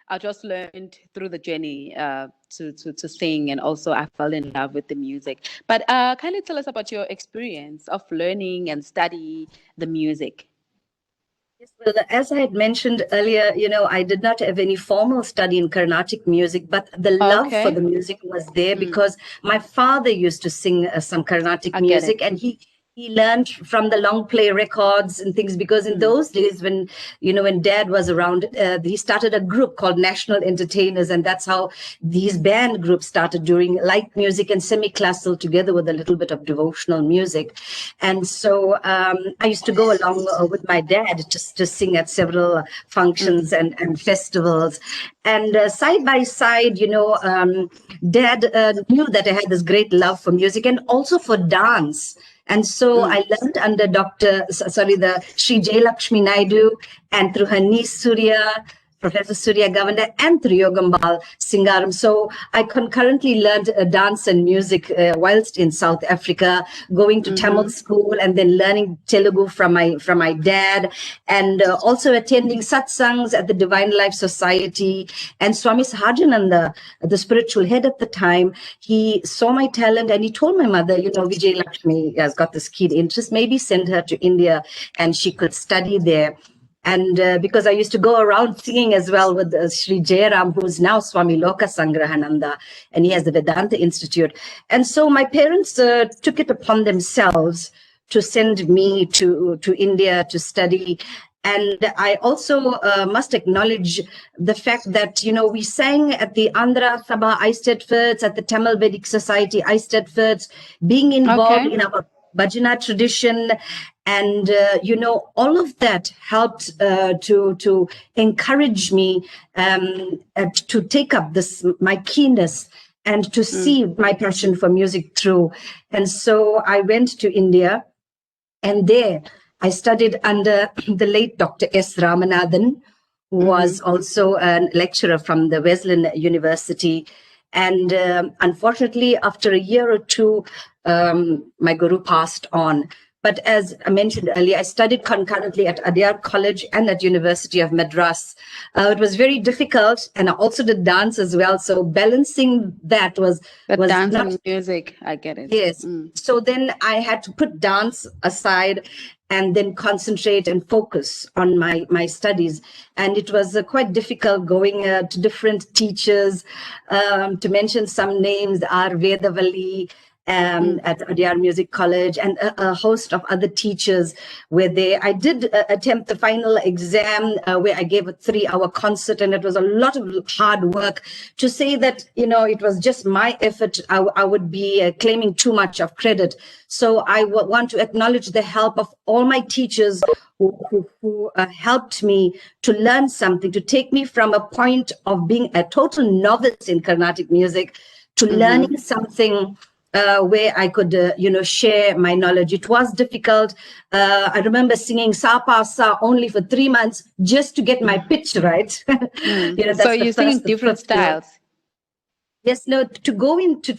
S6: I just learned through the journey to sing, and also I fell in love with the music. But can you tell us about your experience of learning and study the music?
S7: Yes, well, as I had mentioned earlier, I did not have any formal study in Carnatic music, but the love for
S6: Okay,
S7: the music was there because my father used to sing some Carnatic
S6: I get
S7: music,
S6: it.
S7: and he learned from the long play records and things, because in those days when dad was around, he started a group called National Entertainers, and that's how these band groups started, doing light music and semi-classical together with a little bit of devotional music. And so I used to go along with my dad just to sing at several functions and festivals. And side by side, dad knew that I had this great love for music and also for dance. And so I learned under the Sri J. Lakshmi Naidu, and through her niece Surya, Professor Surya Governor, and through Yogambal Singaram. So I concurrently learned dance and music whilst in South Africa, going to Tamil school and then learning Telugu from my dad, and also attending satsangs at the Divine Life Society. And Swami Sahajananda, the spiritual head at the time, he saw my talent and he told my mother, Vijay Lakshmi has got this keen interest, maybe send her to India and she could study there. And because I used to go around singing as well with Sri Jayaram, who's now Swami Loka Sangrahananda, and he has the Vedanta Institute. And so my parents took it upon themselves to send me to India to study. And I also must acknowledge the fact that, we sang at the Andhra Sabha Eisteddfods, at the Tamil Vedic Society Eisteddfods, being involved
S6: Okay.
S7: in our Bhajana tradition. And, all of that helped to encourage me to take up my keenness and to see my passion for music through. And so I went to India, and there I studied under the late Dr. S. Ramanathan, who was also a lecturer from the Wesleyan University. And unfortunately, after a year or two, my guru passed on. But as I mentioned earlier, I studied concurrently at Adyar College and at University of Madras. It was very difficult, and I also did dance as well. So balancing that was
S6: Dance
S7: not.
S6: and music, I get it.
S7: Yes. So then I had to put dance aside and then concentrate and focus on my studies. And it was quite difficult going to different teachers. To mention some names, R. Vedavalli, at Adyar Music College, and a host of other teachers were there. I did attempt the final exam where I gave a 3-hour concert, and it was a lot of hard work. To say that, it was just my effort, I would be claiming too much of credit. So I want to acknowledge the help of all my teachers who helped me to learn something, to take me from a point of being a total novice in Carnatic music to learning something where I could, share my knowledge. It was difficult. I remember singing Sa Pa Sa only for 3 months just to get my pitch right. That's
S6: so you're singing different styles.
S7: Yes, no, to go into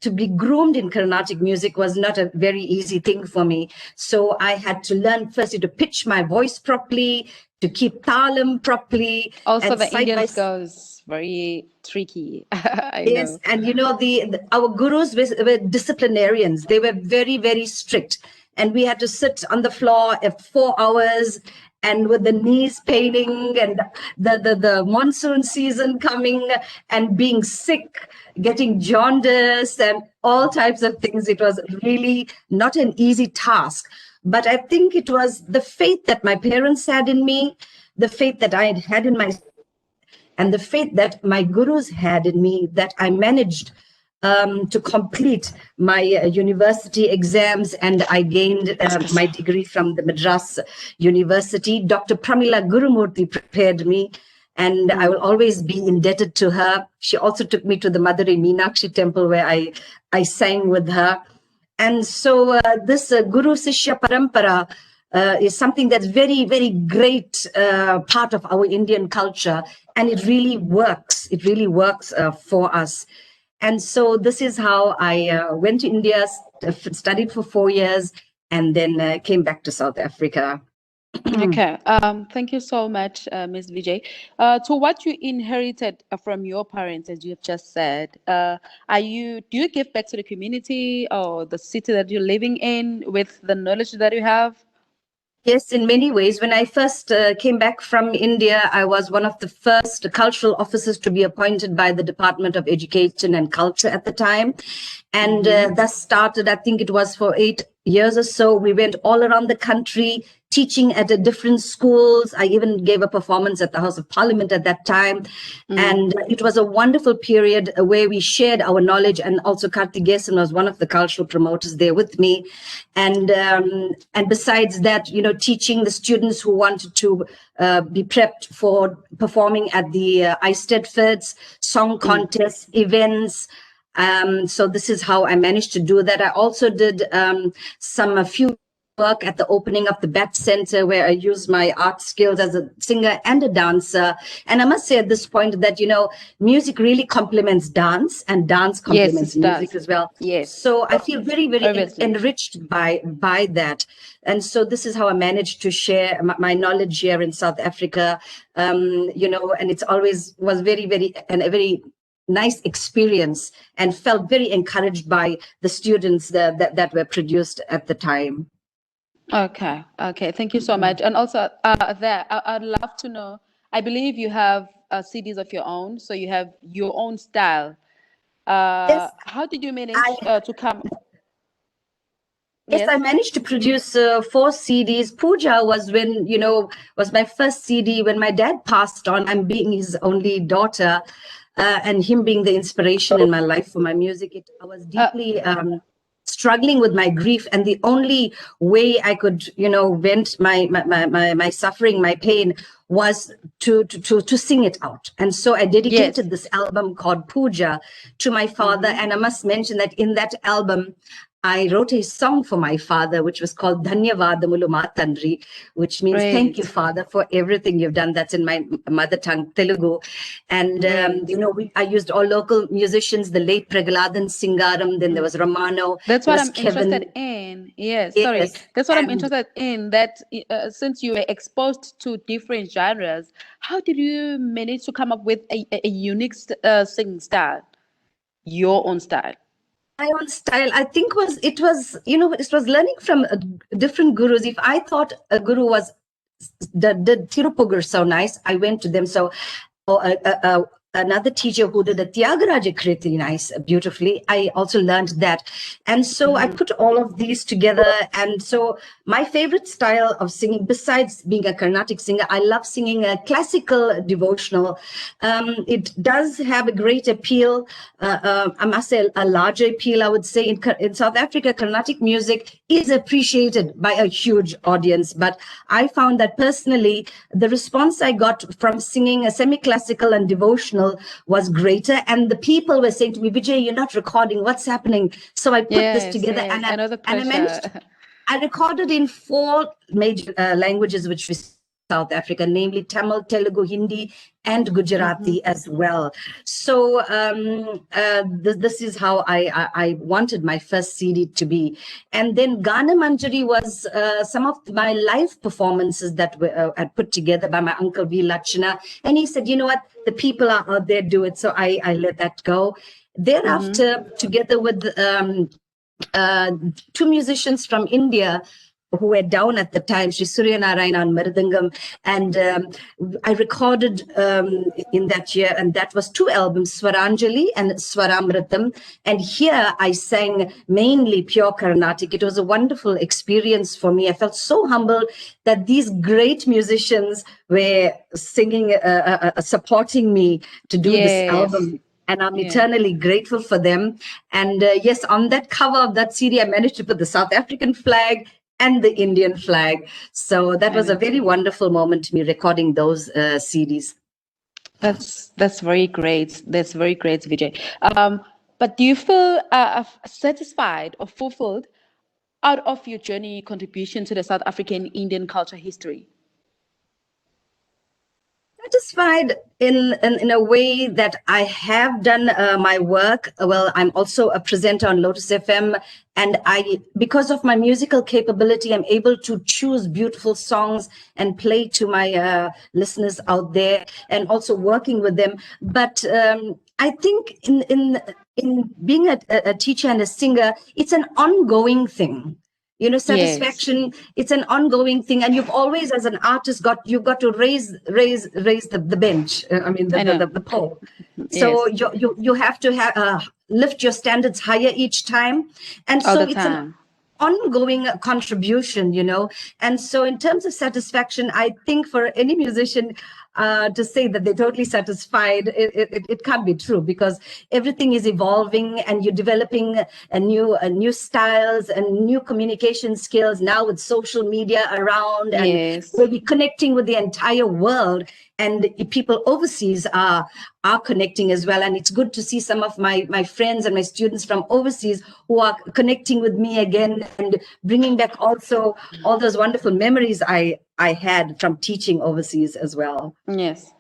S7: to be groomed in Carnatic music was not a very easy thing for me. So I had to learn firstly to pitch my voice properly, to keep talam properly.
S6: Also, the Indian goes very tricky.
S7: Yes, and our gurus were disciplinarians. They were very, very strict, and we had to sit on the floor for 4 hours, and with the knees paining, and the monsoon season coming, and being sick, getting jaundice, and all types of things. It was really not an easy task. But I think it was the faith that my parents had in me, the faith that I had in myself, and the faith that my gurus had in me, that I managed to complete my university exams, and I gained my degree from the Madras University. Dr. Pramila Gurumurthy prepared me, and I will always be indebted to her. She also took me to the Madurai Meenakshi temple where I sang with her. And so this Guru Sishya Parampara is something that's very, very great part of our Indian culture. And it really works. It really works for us. And so this is how I went to India, studied for 4 years, and then came back to South Africa.
S6: Okay. Thank you so much, Ms. Vijay. So what you inherited from your parents, as you have just said, do you give back to the community or the city that you're living in with the knowledge that you have?
S7: Yes, in many ways. When I first came back from India, I was one of the first cultural officers to be appointed by the Department of Education and Culture at the time. And thus started, I think it was for 8 years or so. We went all around the country, teaching at different schools. I even gave a performance at the House of Parliament at that time. And it was a wonderful period where we shared our knowledge. And also Karthik Gesan was one of the cultural promoters there with me. And besides that, teaching the students who wanted to be prepped for performing at the Eisteddfods, song contests, events. So this is how I managed to do that. I also did a few work at the opening of the BAT Center, where I used my art skills as a singer and a dancer. And I must say at this point that, music really complements dance, and dance complements music as well.
S6: Yes.
S7: So I feel very, very enriched by that. And so this is how I managed to share my knowledge here in South Africa, and it's always was very, very, and a very nice experience, and felt very encouraged by the students that were produced at the time.
S6: Okay. Thank you so much. And also I'd love to know, I believe you have CDs of your own, so you have your own style.
S7: Yes.
S6: How did you manage to come?
S7: Yes, I managed to produce 4 CDs. Puja was was my first CD when my dad passed on. I'm being his only daughter, and him being the inspiration in my life for my music. I was deeply struggling with my grief, and the only way I could, vent my suffering, my pain, was to sing it out. And so I dedicated this album called Puja to my father. And I must mention that in that album, I wrote a song for my father, which was called Dhanyavadamulu Matandri, which means thank you, Father, for everything you've done. That's in my mother tongue, Telugu. And, I used all local musicians, the late Pragaladan Singaram, then there was Ramano.
S6: That's what I'm interested in. Yes, sorry. That's what I'm interested in, that since you were exposed to different genres, how did you manage to come up with a unique singing style, your own style?
S7: My own style, I think it was learning from different gurus. If I thought a guru was the Tirupugur so nice, I went to them. So another teacher who did the Tyagaraja Kriti nice, beautifully, I also learned that. And so I put all of these together. And so my favorite style of singing, besides being a Carnatic singer, I love singing a classical devotional. It does have a great appeal. I must say a larger appeal, I would say. In South Africa, Carnatic music is appreciated by a huge audience. But I found that personally, the response I got from singing a semi-classical and devotional was greater, and the people were saying to me, Vijay, you're not recording, what's happening? So I put this together, and I recorded in 4 major languages, which was South Africa, namely Tamil, Telugu, Hindi, and Gujarati as well. So this is how I wanted my first CD to be. And then Gana Manjari was some of my live performances that were put together by my uncle V. Lachana. And he said, you know what, the people are out there, do it. So I let that go. Thereafter, together with 2 musicians from India, who were down at the time, Sri Surya Narayana and Mridangam, and I recorded in that year, and that was 2 albums, Swaranjali and Swaramritam, and here I sang mainly pure Carnatic. It was a wonderful experience for me. I felt so humbled that these great musicians were singing, supporting me to do this album. And I'm eternally grateful for them. And yes, on that cover of that CD, I managed to put the South African flag and the Indian flag. So that was a very wonderful moment to me, recording those CDs.
S6: That's very great. That's very great, Vijay. But do you feel satisfied or fulfilled out of your journey contribution to the South African Indian culture history?
S7: Satisfied in a way that I have done my work. Well, I'm also a presenter on Lotus FM, and because of my musical capability, I'm able to choose beautiful songs and play to my listeners out there, and also working with them. But I think in being a teacher and a singer, it's an ongoing thing. You know, satisfaction, it's an ongoing thing. And you've always, as an artist, you've got to raise the bench. The pole. So you have to lift your standards higher each time. And so it's an ongoing contribution, you know. And so in terms of satisfaction, I think for any musician to say that they're totally satisfied, it can't be true, because everything is evolving and you're developing new styles and new communication skills now with social media around, and we'll be connecting with the entire world, and people overseas are connecting as well. And it's good to see some of my friends and my students from overseas who are connecting with me again and bringing back also all those wonderful memories I had from teaching overseas as well.
S6: Yes,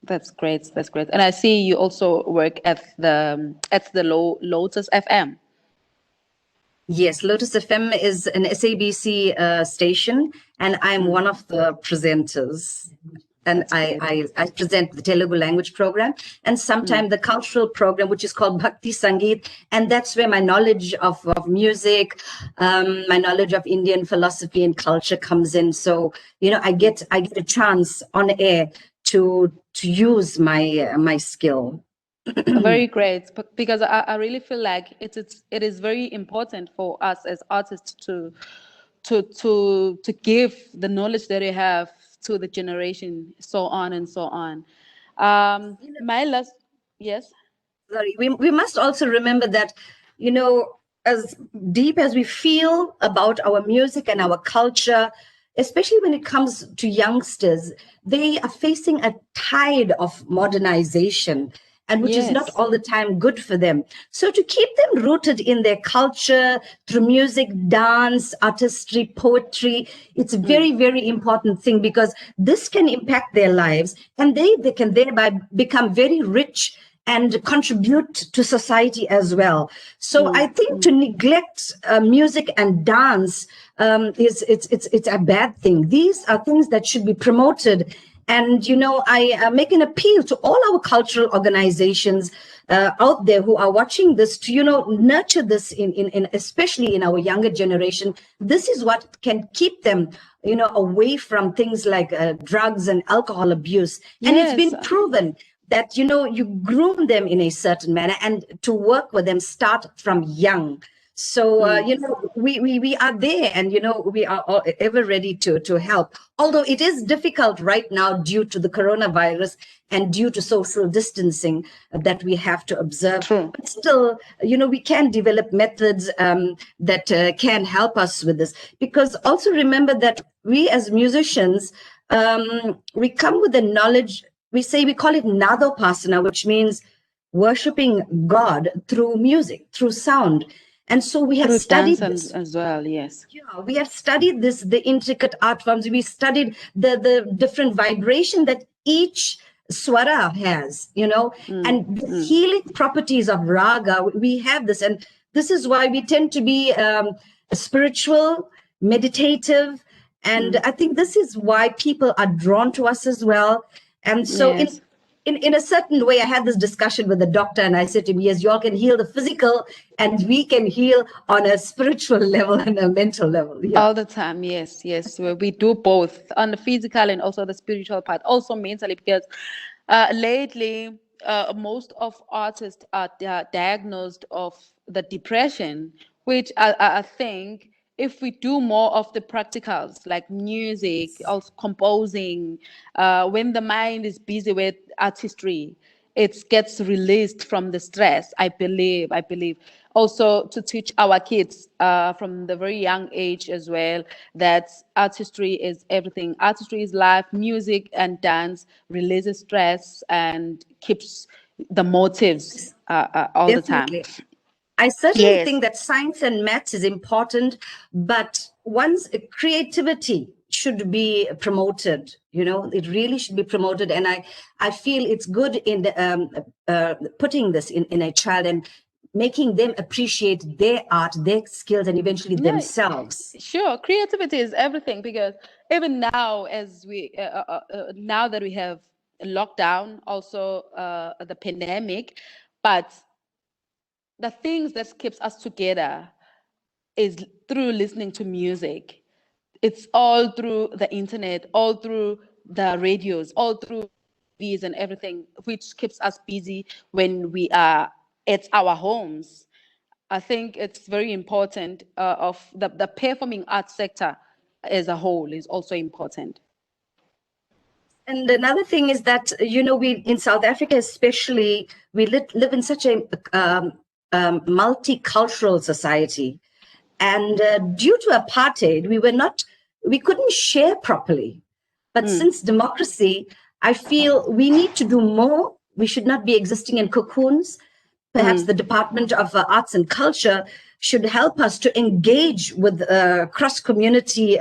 S6: that's great. That's great. And I see you also work at the Lotus FM.
S7: Yes, Lotus FM is an SABC station, and I'm one of the presenters. And I present the Telugu language program, and sometimes the cultural program, which is called Bhakti Sangeet. And that's where my knowledge of music, my knowledge of Indian philosophy and culture comes in. So, you know, I get a chance on air to use my skill.
S6: Very great, because I really feel like it is very important for us as artists to give the knowledge that we have to the generation, so on and so on. Yes.
S7: Sorry, we must also remember that, you know, as deep as we feel about our music and our culture, especially when it comes to youngsters, they are facing a tide of modernization, and which is not all the time good for them. So to keep them rooted in their culture through music, dance, artistry, poetry, it's a very, very important thing, because this can impact their lives, and they can thereby become very rich and contribute to society as well. So I think to neglect music and dance it's a bad thing. These are things that should be promoted And, I make an appeal to all our cultural organizations out there who are watching this to, nurture this in especially in our younger generation. This is what can keep them, away from things like drugs and alcohol abuse. And it's been proven that, you groom them in a certain manner, and to work with them start from young. So, we are there, and, we are all ever ready to help. Although it is difficult right now due to the coronavirus and due to social distancing that we have to observe.
S6: True.
S7: But still, we can develop methods that can help us with this. Because also remember that we as musicians, we come with the knowledge, we call it Nadopasana, which means worshiping God through music, through sound. And so we have studied this
S6: as well. Yes.
S7: Yeah, we have studied the intricate art forms. We studied the different vibration that each swara has, and the healing properties of raga. We have this, and this is why we tend to be spiritual, meditative, and I think this is why people are drawn to us as well. And so,
S6: Yes.
S7: in a certain way, I had this discussion with the doctor, and I said to him, yes, you all can heal the physical, and we can heal on a spiritual level and a mental level. Yeah.
S6: All the time, yes. We do both on the physical and also the spiritual part, also mentally, because lately most of artists are diagnosed of the depression, which I think if we do more of the practicals like music, also composing, when the mind is busy with artistry, it gets released from the stress. I believe also to teach our kids from the very young age as well that artistry is everything. Artistry is life. Music and dance releases stress and keeps the motives all
S7: Definitely.
S6: the time.
S7: I certainly
S6: Yes.
S7: think that science and maths is important, but one's creativity should be promoted. It really should be promoted. And I feel it's good in putting this in a child and making them appreciate their art, their skills, and eventually themselves.
S6: Sure, creativity is everything, because even now, as we now that we have lockdown, also the pandemic, but the things that keeps us together is through listening to music. It's all through the internet, all through the radios, all through TVs and everything, which keeps us busy when we are at our homes. I think it's very important of the performing arts sector as a whole is also important.
S7: And another thing is that, we in South Africa especially, we live in such a multicultural society. And due to apartheid, we couldn't share properly. But since democracy, I feel we need to do more. We should not be existing in cocoons. Perhaps the Department of Arts and Culture should help us to engage with cross-community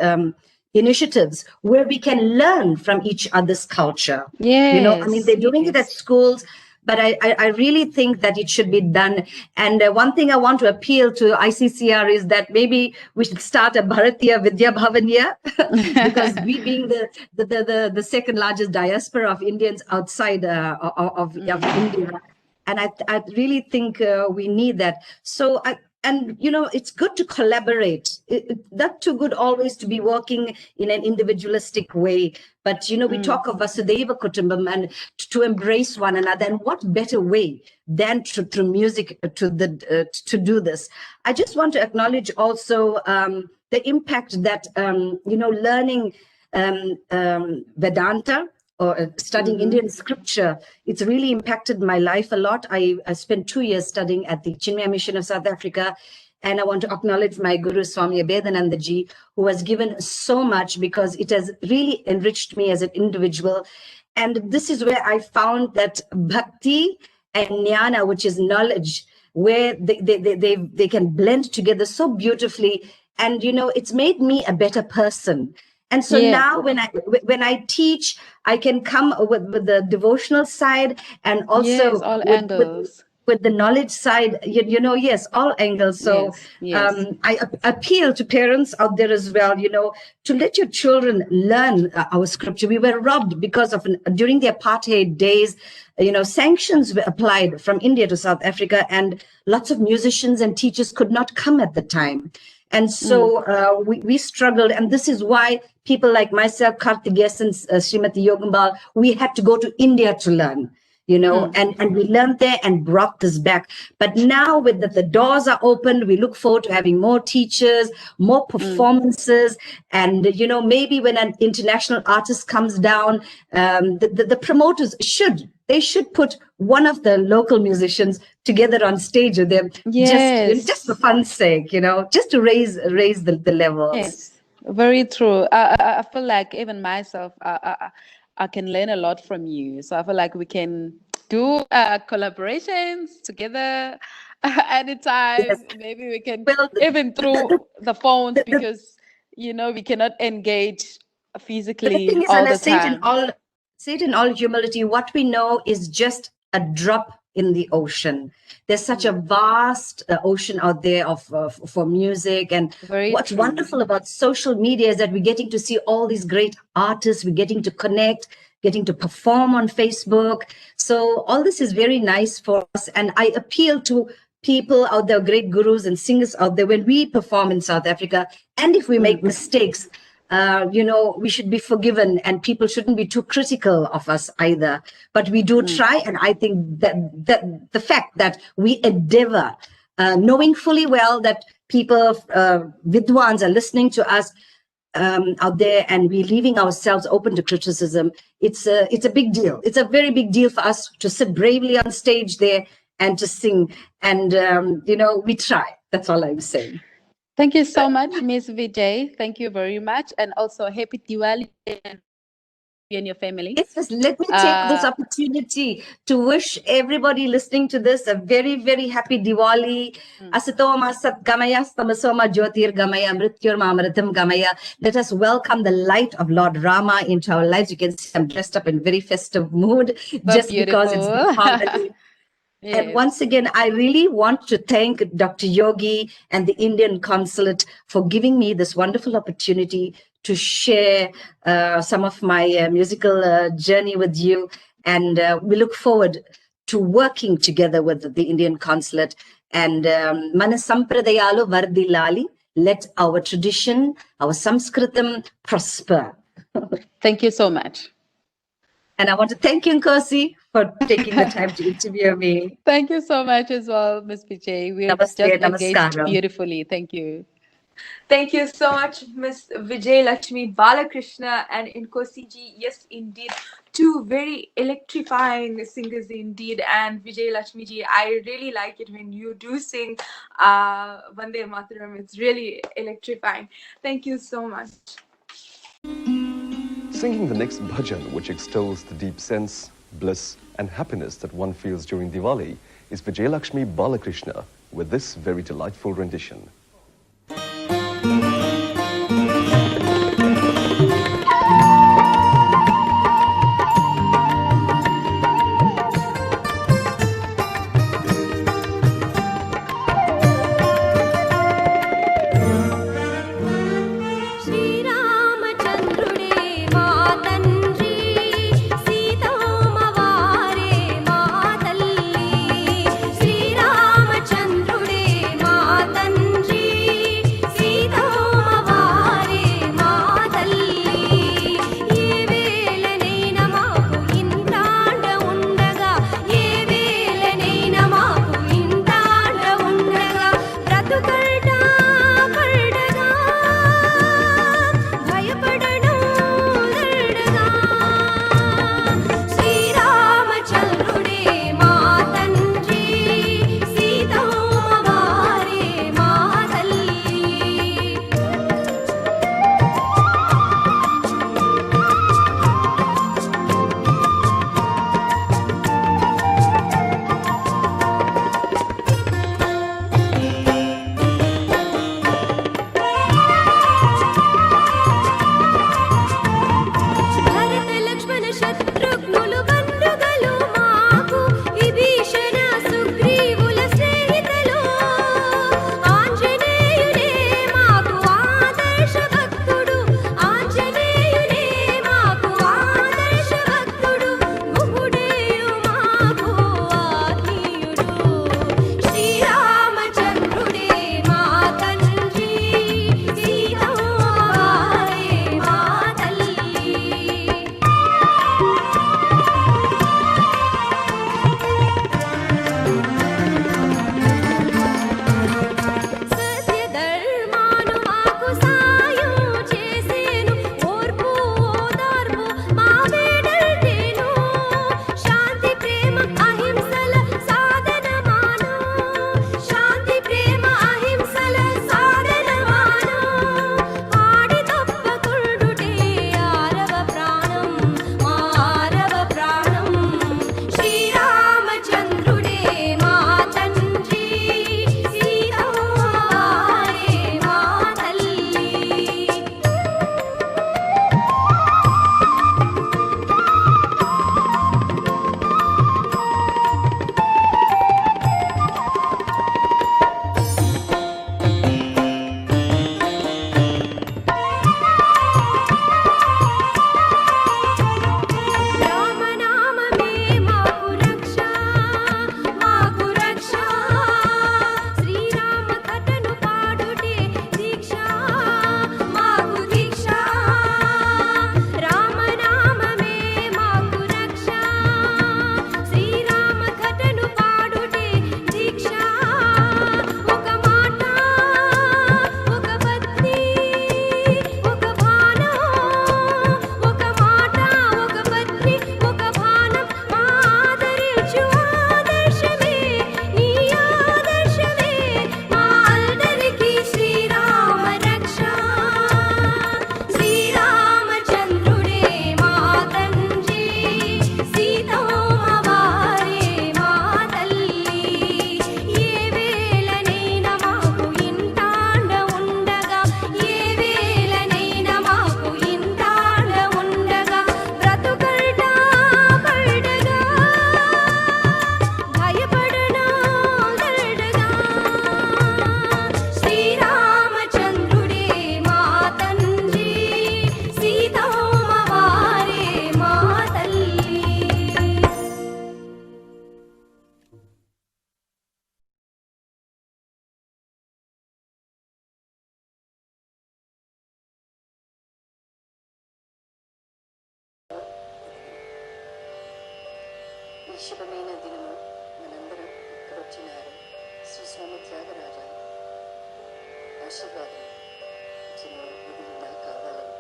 S7: initiatives where we can learn from each other's culture.
S6: Yes.
S7: They're doing it at schools, but I really think that it should be done. And one thing I want to appeal to ICCR is that maybe we should start a Bharatiya Vidya Bhavan here, because we being the second largest diaspora of Indians outside of India. And I really think we need that. So it's good to collaborate. Not too good always to be working in an individualistic way. But, we talk of Vasudhaiva Kutumbam and to embrace one another. And what better way than through music to do this? I just want to acknowledge also the impact that, learning Vedanta or studying Indian scripture, it's really impacted my life a lot. I spent 2 years studying at the Chinmaya Mission of South Africa. And I want to acknowledge my Guru Swami Abhedananda Ji, who has given so much, because it has really enriched me as an individual. And this is where I found that bhakti and jnana, which is knowledge, where they can blend together so beautifully. And, it's made me a better person. And so now when I teach, I can come with the devotional side and also
S6: all angles.
S7: with the knowledge side, yes, all angles. So
S6: yes.
S7: I appeal to parents out there as well, to let your children learn our scripture. We were robbed because of during the apartheid days, sanctions were applied from India to South Africa, and lots of musicians and teachers could not come at the time. And so we struggled. And this is why people like myself, Karthikeyan, Srimati Yogambal, we had to go to India to learn, and we learned there and brought this back. But now with the doors are open, we look forward to having more teachers, more performances. And, maybe when an international artist comes down, the promoters should put one of the local musicians together on stage with them, just for fun's sake, just to raise the levels.
S6: Yes, very true. I feel like even myself, I can learn a lot from you. So I feel like we can do collaborations together anytime.
S7: Yes.
S6: Maybe we can even through the phones, because we cannot engage physically
S7: the thing is,
S6: all
S7: and I
S6: the time.
S7: Say it in all humility, what we know is just a drop in the ocean. There's such a vast ocean out there for music. And what's wonderful about social media is that we're getting to see all these great artists. We're getting to connect, getting to perform on Facebook. So all this is very nice for us. And I appeal to people out there, great gurus and singers out there, when we perform in South Africa, and if we make mistakes, we should be forgiven, and people shouldn't be too critical of us either. But we do try, and I think that the fact that we endeavor, knowing fully well that people, vidwans, are listening to us out there, and we're leaving ourselves open to criticism, it's a big deal. It's a very big deal for us to sit bravely on stage there and to sing. And, we try. That's all I'm saying.
S6: Thank you so much, Ms. Vijay. Thank you very much. And also happy Diwali and you and your family.
S7: Yes, let me take this opportunity to wish everybody listening to this a very, very happy Diwali. Asatoma Sat Gamaya, Tamasoma Jyotir Gamaya, Mrityurma Amritam Gamaya. Let us welcome the light of Lord Rama into our lives. You can see I'm dressed up in very festive mood, just because it's the holiday. Yes. And once again, I really want to thank Dr. Yogi and the Indian Consulate for giving me this wonderful opportunity to share some of my musical journey with you. And we look forward to working together with the Indian Consulate. And Mana Sampradayalu Vardilali, let our tradition, our Sanskritam prosper.
S6: Thank you so much.
S7: And I want to thank you, Nkosi, for taking the time to interview me.
S6: Thank you so much as well, Ms. Vijay. We have just engaged beautifully. Thank you.
S1: Thank you so much, Ms. Vijay Lakshmi Balakrishna and Nkosi ji. Yes, indeed, two very electrifying singers indeed. And Vijay Lakshmi ji, I really like it when you do sing Vande Mataram. It's really electrifying. Thank you so much.
S8: Singing the next bhajan, which extols the deep sense, bliss and happiness that one feels during Diwali, is Vijay Lakshmi Balakrishna with this very delightful rendition.
S9: Ram Chandrude Matanji శుభమైన దినము మనందరం ఇక్కడ వచ్చినారు శ్రీ స్వామి త్యాగరాజ ఆశీర్వాదం మిగిలిన కావాలని.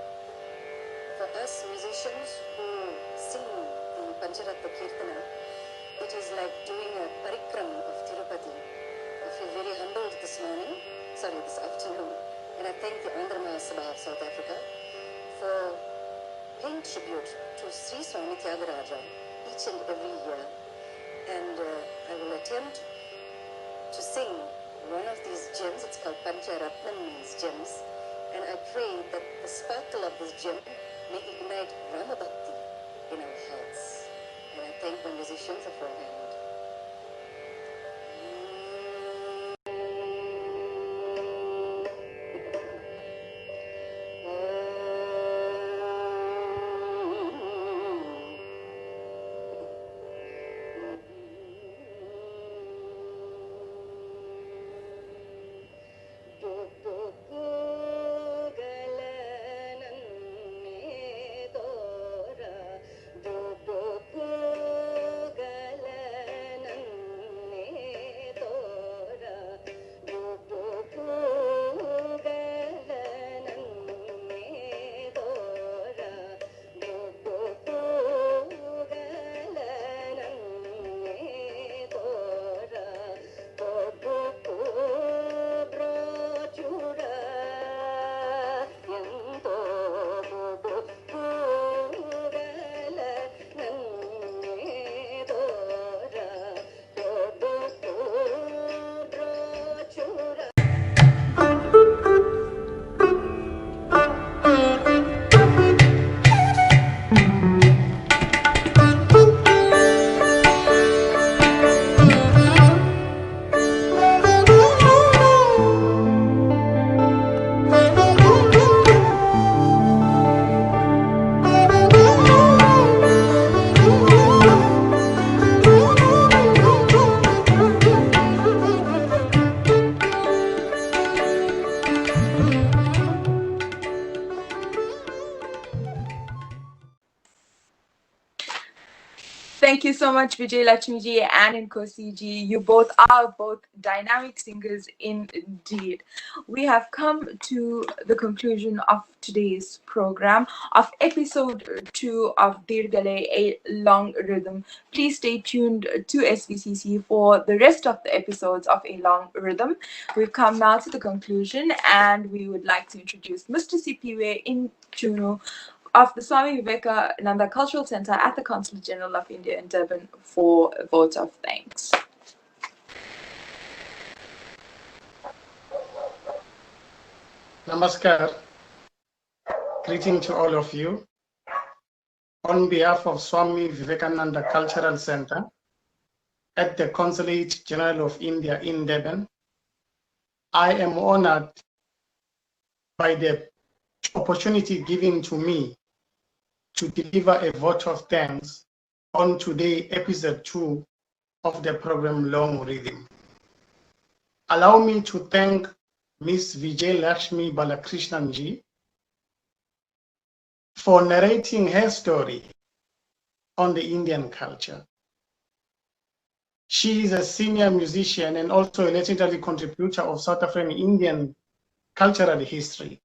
S9: For us musicians who sing the Pancharatna Kirtana, it is like doing a parikram of Tirupati. I feel very humbled this afternoon, and I thank the Andhra Mahasabha of South Africa for paying tribute to Sri Swami Tyagaraja each and every year. And I will attempt to sing one of these gems. It's called Pancharatnam, means gems. And I pray that the sparkle of this gem may ignite Rama Bhakti in our hearts. And I thank my musicians beforehand.
S1: Thank you so much, Vijay Lakshmiji and Nkosi ji. You both are dynamic singers indeed. We have come to the conclusion of today's program of episode 2 of Dirgale, a long rhythm. Please stay tuned to SVCC for the rest of the episodes of A Long Rhythm. We've come now to the conclusion, and we would like to introduce Mr. Sipiwe in Chunu of the Swami Vivekananda Cultural Center at the Consulate General of India in Durban for a vote of thanks.
S10: Namaskar. Greeting to all of you. On behalf of Swami Vivekananda Cultural Center at the Consulate General of India in Durban, I am honored by the opportunity given to me to deliver a vote of thanks on today, episode 2 of the program Long Rhythm. Allow me to thank Ms. Vijay Lakshmi Balakrishnan ji for narrating her story on the Indian culture. She is a senior musician and also a legendary contributor of South African Indian cultural history.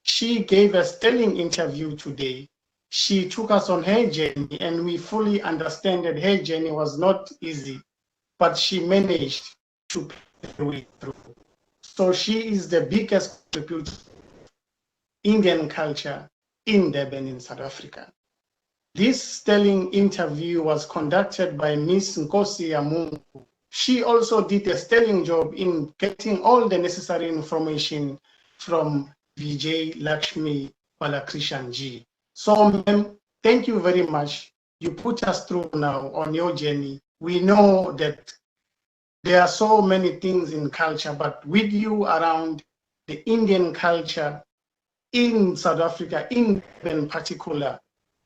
S10: She gave a sterling interview today. She took us on her journey, and we fully understand that her journey was not easy, but she managed to pay the way through. So she is the biggest contributor to Indian culture in Durban in South Africa. This sterling interview was conducted by Ms. Nkosi Amungu. She also did a sterling job in getting all the necessary information from Vijay Lakshmi Balakrishnan ji. So, ma'am, thank you very much. You put us through now on your journey. We know that there are so many things in culture, but with you around the Indian culture in South Africa, in particular,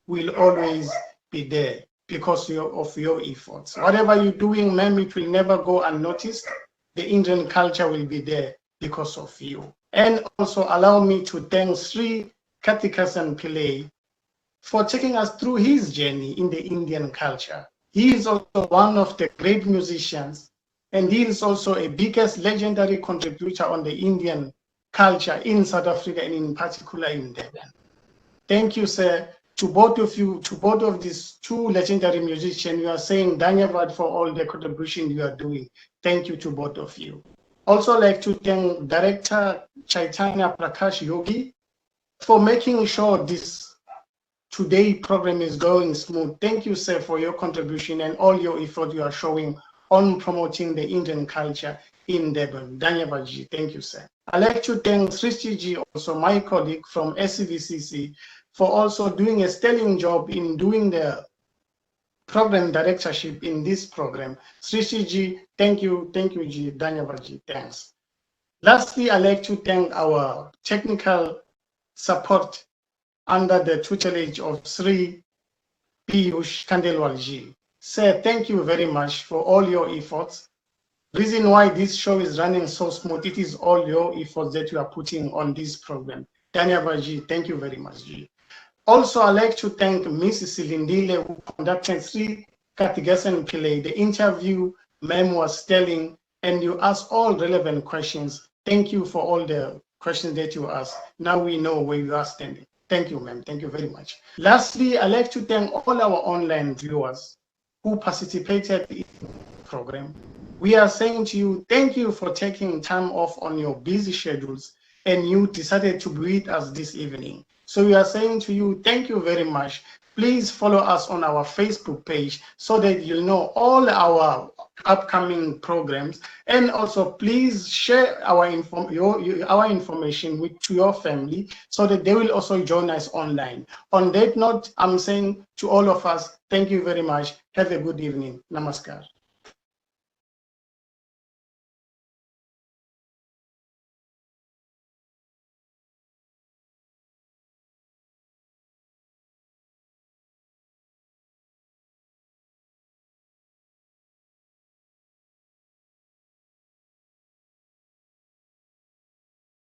S10: will always be there because of your efforts. Whatever you're doing, ma'am, it will never go unnoticed. The Indian culture will be there because of you. And also allow me to thank Sri Kathikasan Pillai for taking us through his journey in the Indian culture. He is also one of the great musicians, and he is also a biggest legendary contributor on the Indian culture in South Africa and in particular in Durban. Thank you, sir, to both of you, to both of these two legendary musicians. You are saying Dhanyavad for all the contribution you are doing. Thank you to both of you. Also like to thank Director Chaitanya Prakash Yogi for making sure this today program is going smooth. Thank you, sir, for your contribution and all your effort you are showing on promoting the Indian culture in Durban. Dhanyavad, thank you, sir. I'd like to thank Srishti ji, also my colleague from SCVCC, for also doing a sterling job in doing the program directorship in this program. Srishti ji, thank you ji, Dhanyavad ji, thanks. Lastly, I'd like to thank our technical support under the tutelage of Sri Piyush Khandelwal ji. Sir, thank you very much for all your efforts. Reason why this show is running so smooth, it is all your efforts that you are putting on this program. Dhanyavad ji, thank you very much ji. Also, I'd like to thank Mrs. Silindile, who conducted Sri Karthigesan Pillai. The interview ma'am was telling, and you asked all relevant questions. Thank you for all the questions that you asked. Now we know where you are standing. Thank you, ma'am. Thank you very much. Lastly, I'd like to thank all our online viewers who participated in the program. We are saying to you, thank you for taking time off on your busy schedules, and you decided to be with us this evening. So we are saying to you, thank you very much. Please follow us on our Facebook page so that you'll know all our upcoming programs, and also please share our information to your family so that they will also join us online. On that note, I'm saying to all of us, thank you very much. Have a good evening. Namaskar.